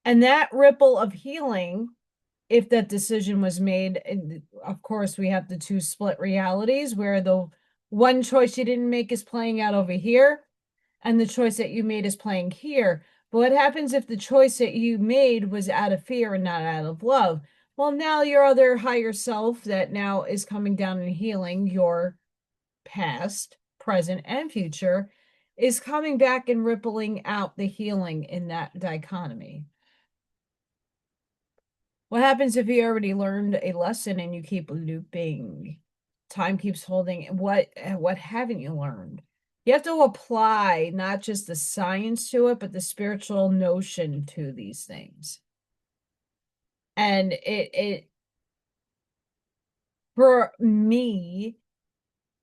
And that ripple of healing, if that decision was made, of course we have the two split realities where the one choice you didn't make is playing out over here and the choice that you made is playing here. But what happens if the choice that you made was out of fear and not out of love? Well, now your other higher self that now is coming down and healing your past, present, and future is coming back and rippling out the healing in that dichotomy. What happens if you already learned a lesson and you keep looping? Time keeps holding. What haven't you learned? You have to apply not just the science to it, but the spiritual notion to these things. And it for me,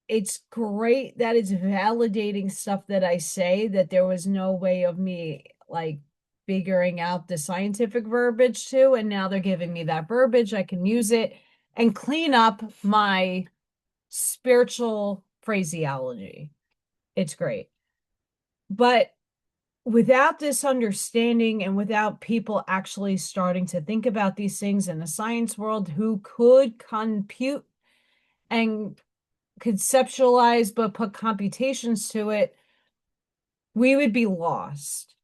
it's great that it's validating stuff that I say, that there was no way of me like figuring out the scientific verbiage to, and now they're giving me that verbiage. I can use it and clean up my spiritual phraseology. It's great. But without this understanding and without people actually starting to think about these things in the science world who could compute and conceptualize but put computations to it, we would be lost.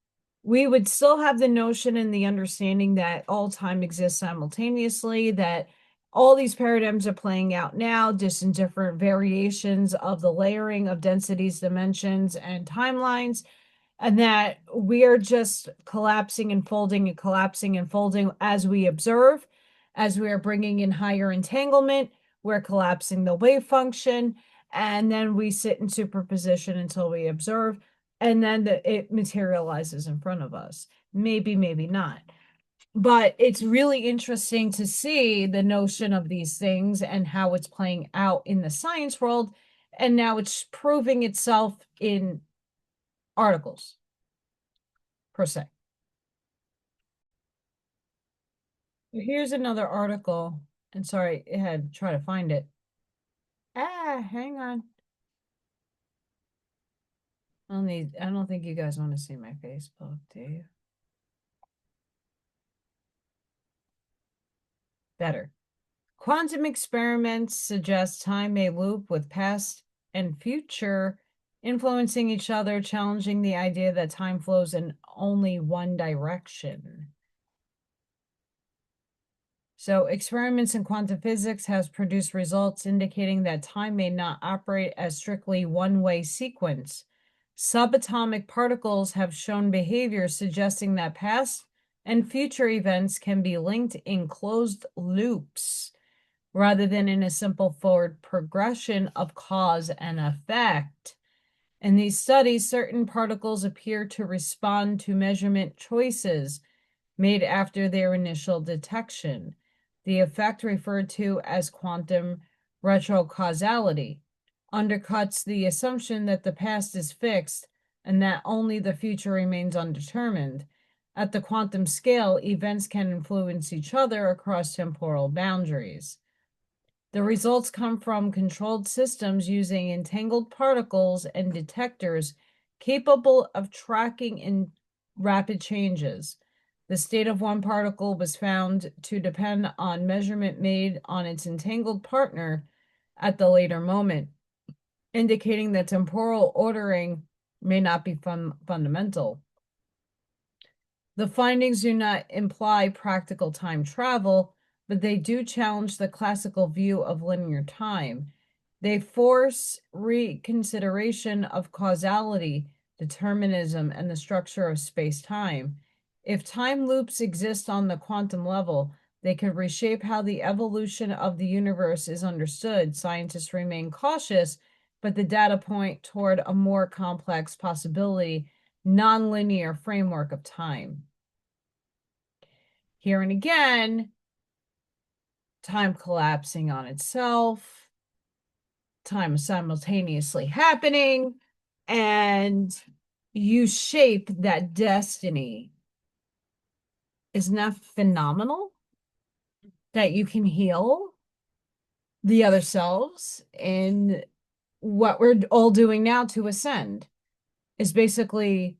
We would still have the notion and the understanding that all time exists simultaneously, that all these paradigms are playing out now, just in different variations of the layering of densities, dimensions, and timelines, and that we are just collapsing and folding and collapsing and folding as we observe. As we are bringing in higher entanglement, we're collapsing the wave function, and then we sit in superposition until we observe, and then it materializes in front of us. Maybe, maybe not. But it's really interesting to see the notion of these things and how it's playing out in the science world. And now it's proving itself in articles, per se. Here's another article. And sorry, I had to try to find it. Hang on. I don't think you guys want to see my Facebook, do you? Better. Quantum experiments suggest time may loop with past and future influencing each other, challenging the idea that time flows in only one direction. So experiments in quantum physics has produced results indicating that time may not operate as strictly one-way sequence. Subatomic particles have shown behavior suggesting that past and future events can be linked in closed loops rather than in a simple forward progression of cause and effect. In these studies, certain particles appear to respond to measurement choices made after their initial detection. The effect, referred to as quantum retrocausality, undercuts the assumption that the past is fixed and that only the future remains undetermined. At the quantum scale, events can influence each other across temporal boundaries. The results come from controlled systems using entangled particles and detectors capable of tracking in rapid changes. The state of one particle was found to depend on measurement made on its entangled partner at the later moment, indicating that temporal ordering may not be fundamental. The findings do not imply practical time travel, but they do challenge the classical view of linear time. They force reconsideration of causality, determinism, and the structure of space-time. If time loops exist on the quantum level, they could reshape how the evolution of the universe is understood. Scientists remain cautious, but the data point toward a more complex possibility, nonlinear framework of time. Here and again, time collapsing on itself, time simultaneously happening, and you shape that destiny. Isn't that phenomenal? That you can heal the other selves, and what we're all doing now to ascend is basically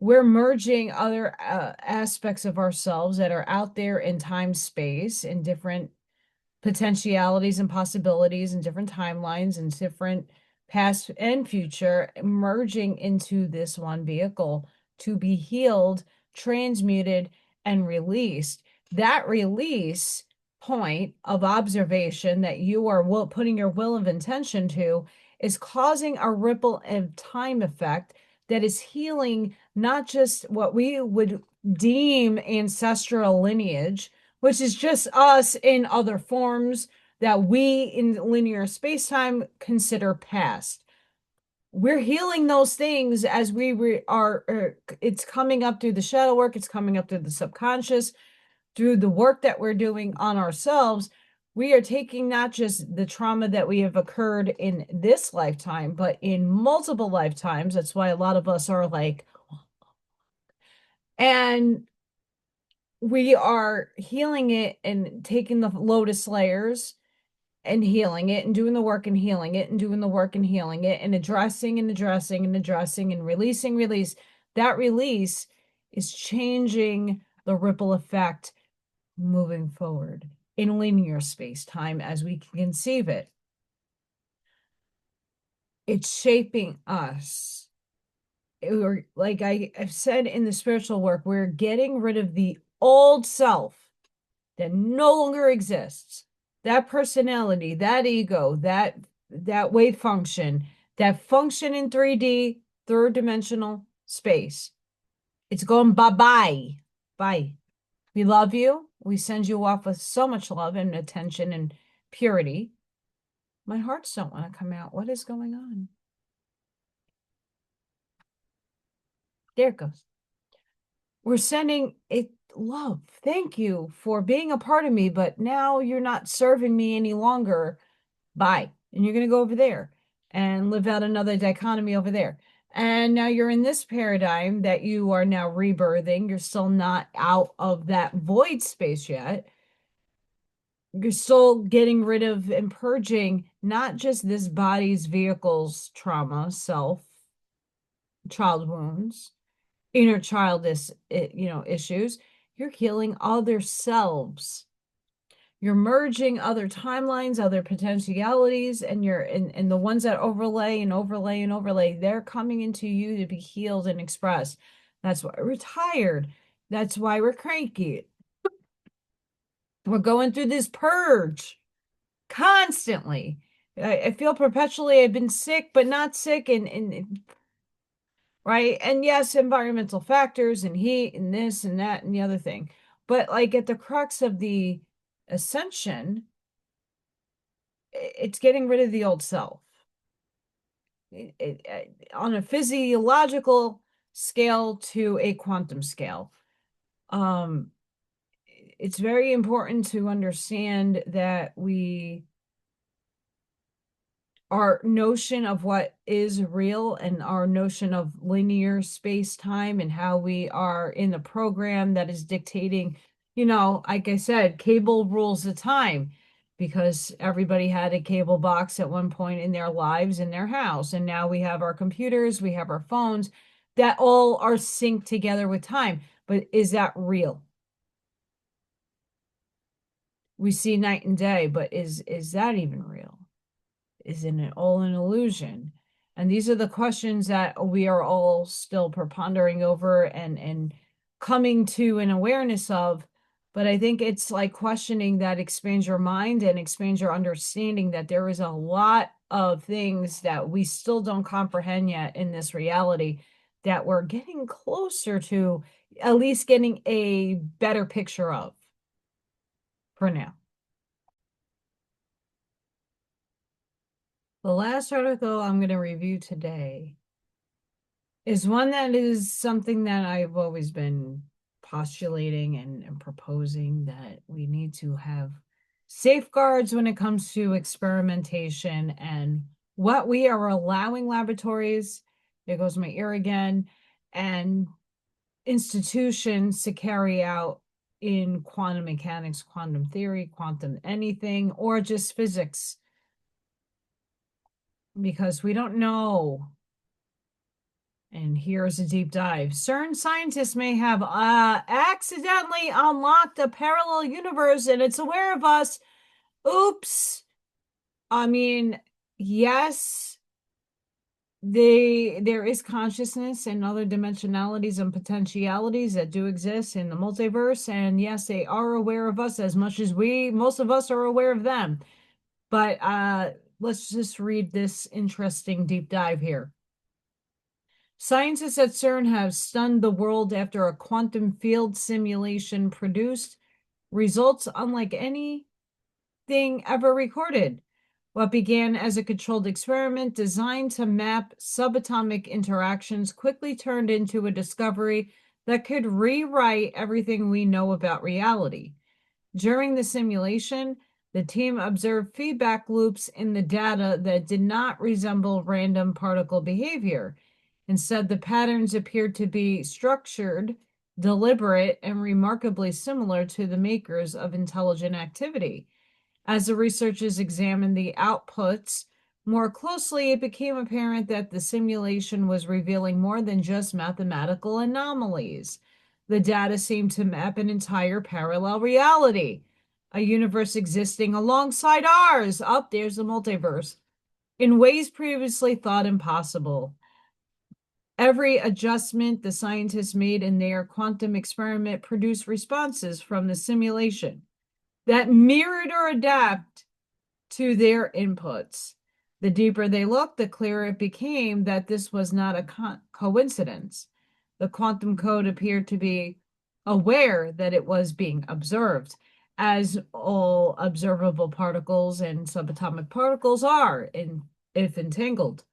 we're merging other aspects of ourselves that are out there in time space in different potentialities and possibilities and different timelines and different past and future merging into this one vehicle to be healed, transmuted, and released. That release point of observation that you are putting your will of intention to is causing a ripple of time effect that is healing not just what we would deem ancestral lineage, which is just us in other forms that we in linear space-time consider past. We're healing those things as we are, it's coming up through the shadow work, it's coming up through the subconscious, through the work that we're doing on ourselves. We are taking not just the trauma that we have occurred in this lifetime, but in multiple lifetimes. That's why a lot of us are like, and we are healing it and taking the lotus layers and healing it and doing the work and healing it and doing the work and healing it and addressing and addressing and addressing and release. That release is changing the ripple effect moving forward in linear space-time as we can conceive it. It's shaping us. Like I've said in the spiritual work, we're getting rid of the old self that no longer exists. That personality, that ego, that wave function, that function in 3D, third dimensional space. It's going bye-bye. Bye. We love you. We send you off with so much love and attention and purity. My hearts don't want to come out. What is going on? There it goes. We're sending it love. Thank you for being a part of me, but now you're not serving me any longer. Bye. And you're going to go over there and live out another dichotomy over there. And now you're in this paradigm that you are now rebirthing. You're still not out of that void space yet. You're still getting rid of and purging not just this body's vehicles, trauma, self, child wounds, inner child issues. You're healing other selves. You're merging other timelines, other potentialities, and and the ones that overlay and overlay and overlay, they're coming into you to be healed and expressed. That's why we're tired. That's why we're cranky. We're going through this purge constantly. I feel perpetually I've been sick, but not sick, and right? And yes, environmental factors and heat and this and that and the other thing. But like at the crux of the ascension, it's getting rid of the old self. On a physiological scale to a quantum scale. It's very important to understand that our notion of what is real and our notion of linear space-time and how we are in the program that is dictating, like I said, cable rules the time because everybody had a cable box at one point in their lives in their house. And now we have our computers, we have our phones that all are synced together with time. But is that real? We see night and day, but is that even real? Isn't it all an illusion? And these are the questions that we are all still pondering over and coming to an awareness of. But I think it's like questioning that expands your mind and expands your understanding that there is a lot of things that we still don't comprehend yet in this reality that we're getting closer to at least getting a better picture of for now. The last article I'm going to review today is one that is something that I've always been postulating and proposing that we need to have safeguards when it comes to experimentation and what we are allowing laboratories, there goes my ear again, and institutions to carry out in quantum mechanics, quantum theory, quantum anything, or just physics because we don't know. And here's a deep dive. CERN scientists may have accidentally unlocked a parallel universe and it's aware of us. Oops. I mean, yes, there is consciousness and other dimensionalities and potentialities that do exist in the multiverse. And yes, they are aware of us as much as most of us are aware of them. But let's just read this interesting deep dive here. Scientists at CERN have stunned the world after a quantum field simulation produced results unlike anything ever recorded. What began as a controlled experiment designed to map subatomic interactions quickly turned into a discovery that could rewrite everything we know about reality. During the simulation, the team observed feedback loops in the data that did not resemble random particle behavior. Instead, the patterns appeared to be structured, deliberate, and remarkably similar to the makers of intelligent activity. As the researchers examined the outputs more closely, it became apparent that the simulation was revealing more than just mathematical anomalies. The data seemed to map an entire parallel reality, a universe existing alongside ours. Up there's the multiverse, in ways previously thought impossible. Every adjustment the scientists made in their quantum experiment produced responses from the simulation that mirrored or adapt to their inputs. The deeper they looked, the clearer it became that this was not a coincidence. The quantum code appeared to be aware that it was being observed, as all observable particles and subatomic particles are, if entangled.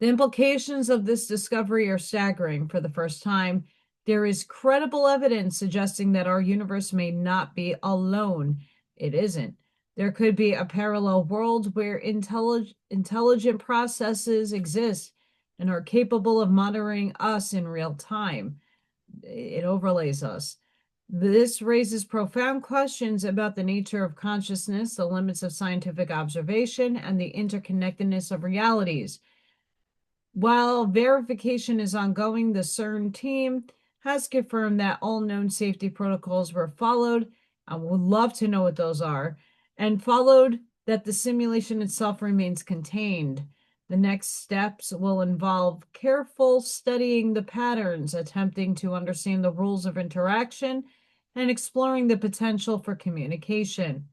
The implications of this discovery are staggering. For the first time, there is credible evidence suggesting that our universe may not be alone. It isn't. There could be a parallel world where intelligent processes exist and are capable of monitoring us in real time. It overlays us. This raises profound questions about the nature of consciousness, the limits of scientific observation, and the interconnectedness of realities. While verification is ongoing, the CERN team has confirmed that all known safety protocols were followed. I would love to know what those are, and followed that the simulation itself remains contained. The next steps will involve careful studying the patterns, attempting to understand the rules of interaction, and exploring the potential for communication.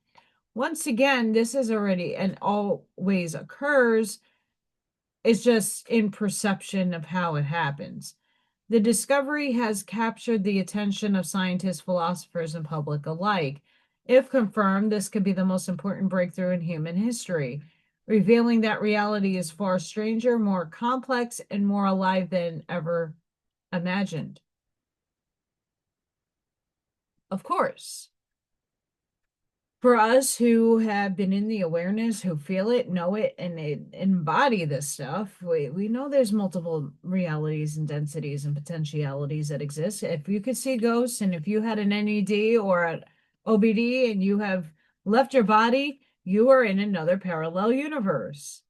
Once again, this is already and always occurs It's just in perception of how it happens. The discovery has captured the attention of scientists, philosophers, and public alike. If confirmed, this could be the most important breakthrough in human history, revealing that reality is far stranger, more complex, and more alive than ever imagined. Of course, for us who have been in the awareness, who feel it, know it, and embody this stuff, we know there's multiple realities and densities and potentialities that exist. If you could see ghosts, and if you had an NED or an OBD and you have left your body, you are in another parallel universe.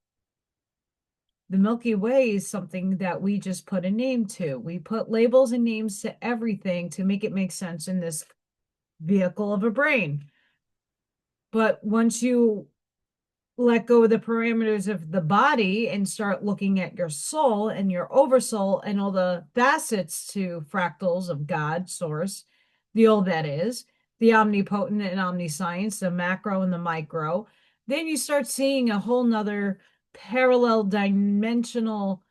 The Milky Way is something that we just put a name to. We put labels and names to everything to make it make sense in this vehicle of a brain. But once you let go of the parameters of the body and start looking at your soul and your oversoul and all the facets to fractals of God, source, the all that is, the omnipotent and omniscience, the macro and the micro, then you start seeing a whole nother parallel dimensional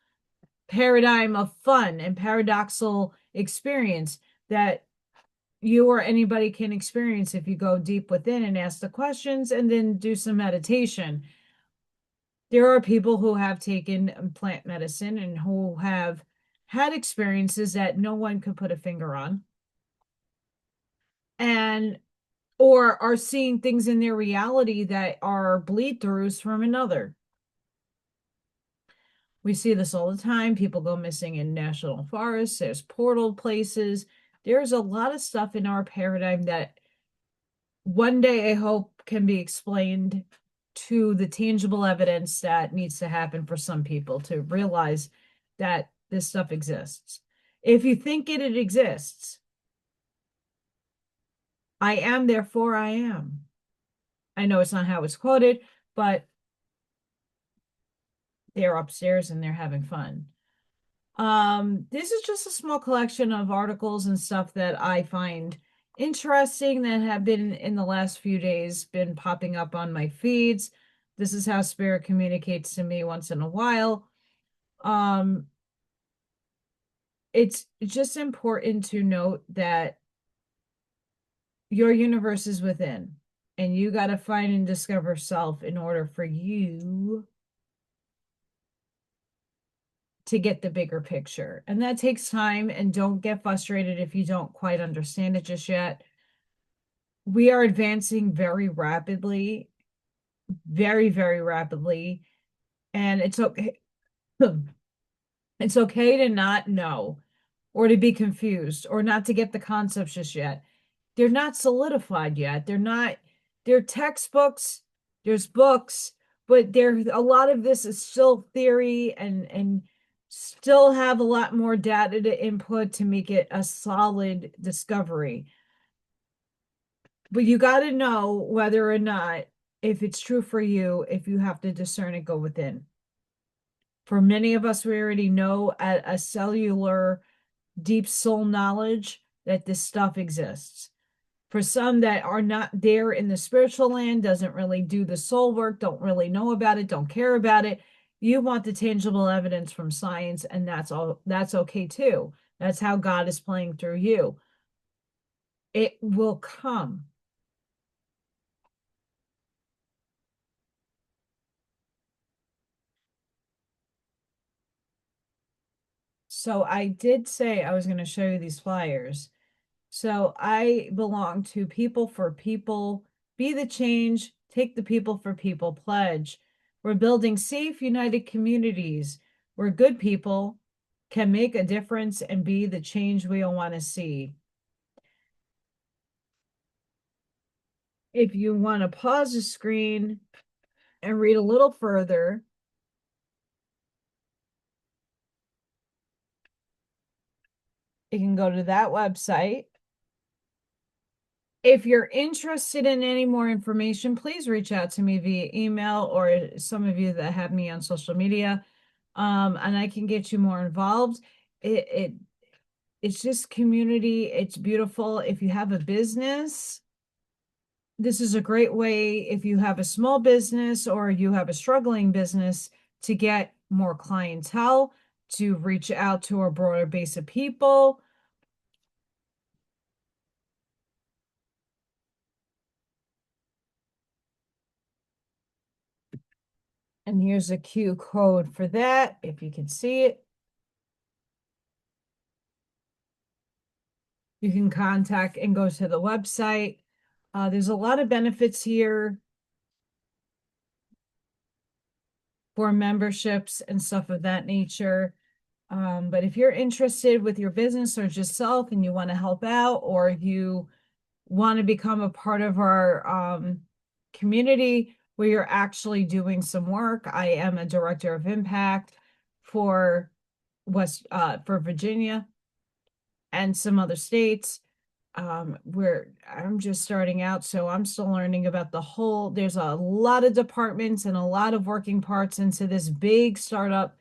paradigm of fun and paradoxical experience that you or anybody can experience if you go deep within and ask the questions and then do some meditation. There are people who have taken plant medicine and who have had experiences that no one could put a finger on, and or are seeing things in their reality that are bleed throughs from another. We see this all the time. People go missing in national forests. There's portal places. There's a lot of stuff in our paradigm that one day I hope can be explained to the tangible evidence that needs to happen for some people to realize that this stuff exists. If you think it exists, I am, therefore I am. I know it's not how it's quoted, but they're upstairs and they're having fun. This is just a small collection of articles and stuff that I find interesting that have been in the last few days been popping up on my feeds. This is how spirit communicates to me once in a while. It's just important to note that your universe is within, and you got to find and discover self in order for you to get the bigger picture. And that takes time, and don't get frustrated if you don't quite understand it just yet. We are advancing very rapidly, very, very rapidly, and it's okay. It's okay to not know or to be confused or not to get the concepts just yet. They're not solidified yet. They're textbooks, there's books, but a lot of this is still theory and still have a lot more data to input to make it a solid discovery. But you got to know whether or not, if it's true for you, if you have to discern and go within. For many of us, we already know at a cellular, deep soul knowledge that this stuff exists. For some that are not there in the spiritual land, doesn't really do the soul work, don't really know about it, don't care about it, you want the tangible evidence from science, and that's okay too. That's how God is playing through you. It will come. So I did say I was going to show you these flyers. So I belong to People for People, Be the Change, Take the People for People pledge. We're building safe, united communities where good people can make a difference and be the change we all want to see. If you want to pause the screen and read a little further, you can go to that website. If you're interested in any more information, please reach out to me via email, or some of you that have me on social media, and I can get you more involved. It's just community. It's beautiful. If you have a business, this is a great way, if you have a small business or you have a struggling business, to get more clientele, to reach out to a broader base of people. And here's a Q code for that, if you can see it. You can contact and go to the website. There's a lot of benefits here for memberships and stuff of that nature. But if you're interested with your business or just self and you want to help out, or you want to become a part of our community where you're actually doing some work, I am a director of impact for for Virginia and some other states. Where I'm just starting out, so I'm still learning about there's a lot of departments and a lot of working parts into this big startup,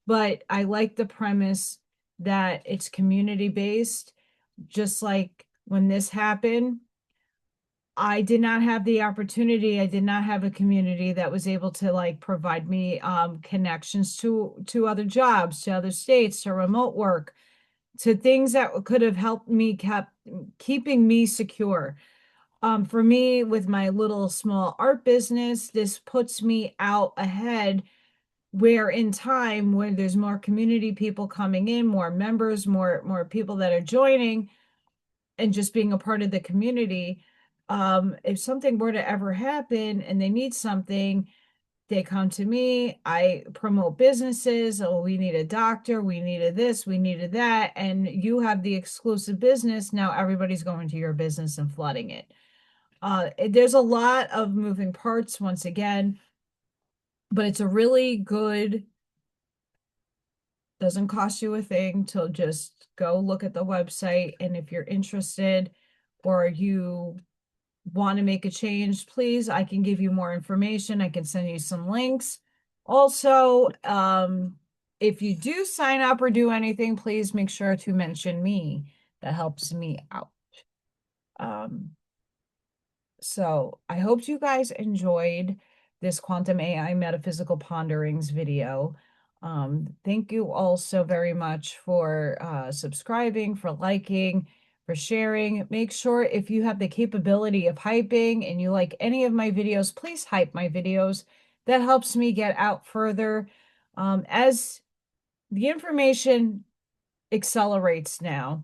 but I like the premise that it's community based. Just like when this happened, I did not have the opportunity. I did not have a community that was able to like provide me connections to other jobs, to other states, to remote work, to things that could have helped me keeping me secure. For me, with my little small art business, this puts me out ahead, where in time, when there's more community people coming in, more members, more people that are joining and just being a part of the community. If something were to ever happen and they need something, they come to me. I promote businesses. Oh, we need a doctor. We needed this. We needed that. And you have the exclusive business. Now everybody's going to your business and flooding it. There's a lot of moving parts once again, but it's a really good, doesn't cost you a thing to just go look at the website. And if you're interested or you want to make a change, please, I can give you more information. I can send you some links. Also, if you do sign up or do anything, please make sure to mention me. That helps me out. So I hope you guys enjoyed this Quantum AI Metaphysical Ponderings video. Thank you all so very much for subscribing, for liking, for sharing. Make sure if you have the capability of hyping and you like any of my videos, please hype my videos. That helps me get out further. As the information accelerates now,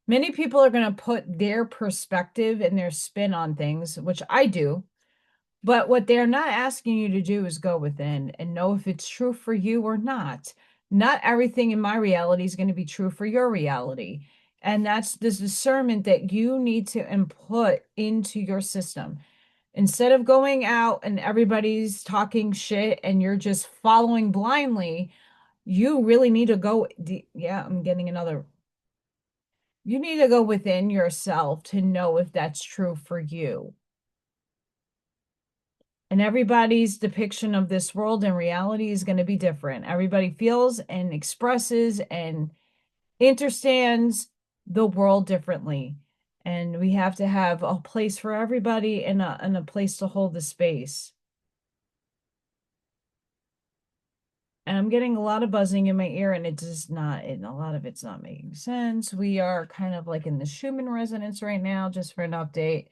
many people are going to put their perspective and their spin on things, which I do. But what they're not asking you to do is go within and know if it's true for you or not. Not everything in my reality is going to be true for your reality. And that's this discernment that you need to input into your system. Instead of going out and everybody's talking shit and you're just following blindly, you really need to go. Yeah, I'm getting another. You need to go within yourself to know if that's true for you. And everybody's depiction of this world and reality is going to be different. Everybody feels and expresses and understands the world differently. And we have to have a place for everybody and a place to hold the space. And I'm getting a lot of buzzing in my ear, and it does not, and a lot of it's not making sense. We are kind of like in the Schumann resonance right now, just for an update.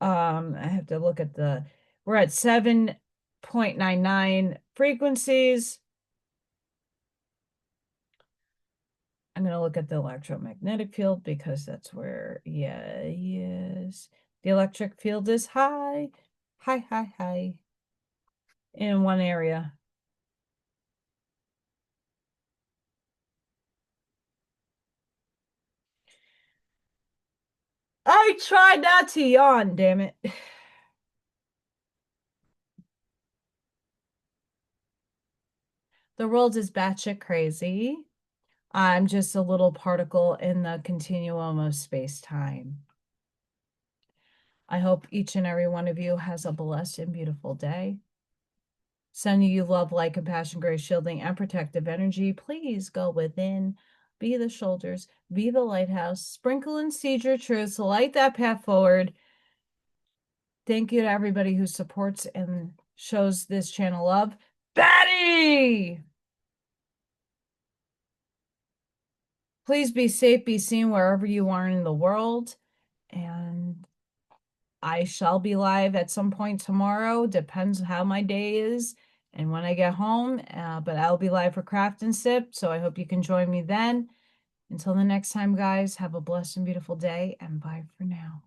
I have to look at we're at 7.99 frequencies. I'm going to look at the electromagnetic field because that's where, yeah, yes. The electric field is high, high, high, high in one area. I tried not to yawn, damn it. The world is batshit crazy. I'm just a little particle in the continuum of space-time. I hope each and every one of you has a blessed and beautiful day. Sending you love, light, compassion, grace, shielding, and protective energy. Please go within, be the shoulders, be the lighthouse, sprinkle and seed your truths, light that path forward. Thank you to everybody who supports and shows this channel love. Betty! Please be safe, be seen wherever you are in the world. And I shall be live at some point tomorrow. Depends how my day is and when I get home. But I'll be live for Craft and Sip. So I hope you can join me then. Until the next time, guys, have a blessed and beautiful day. And bye for now.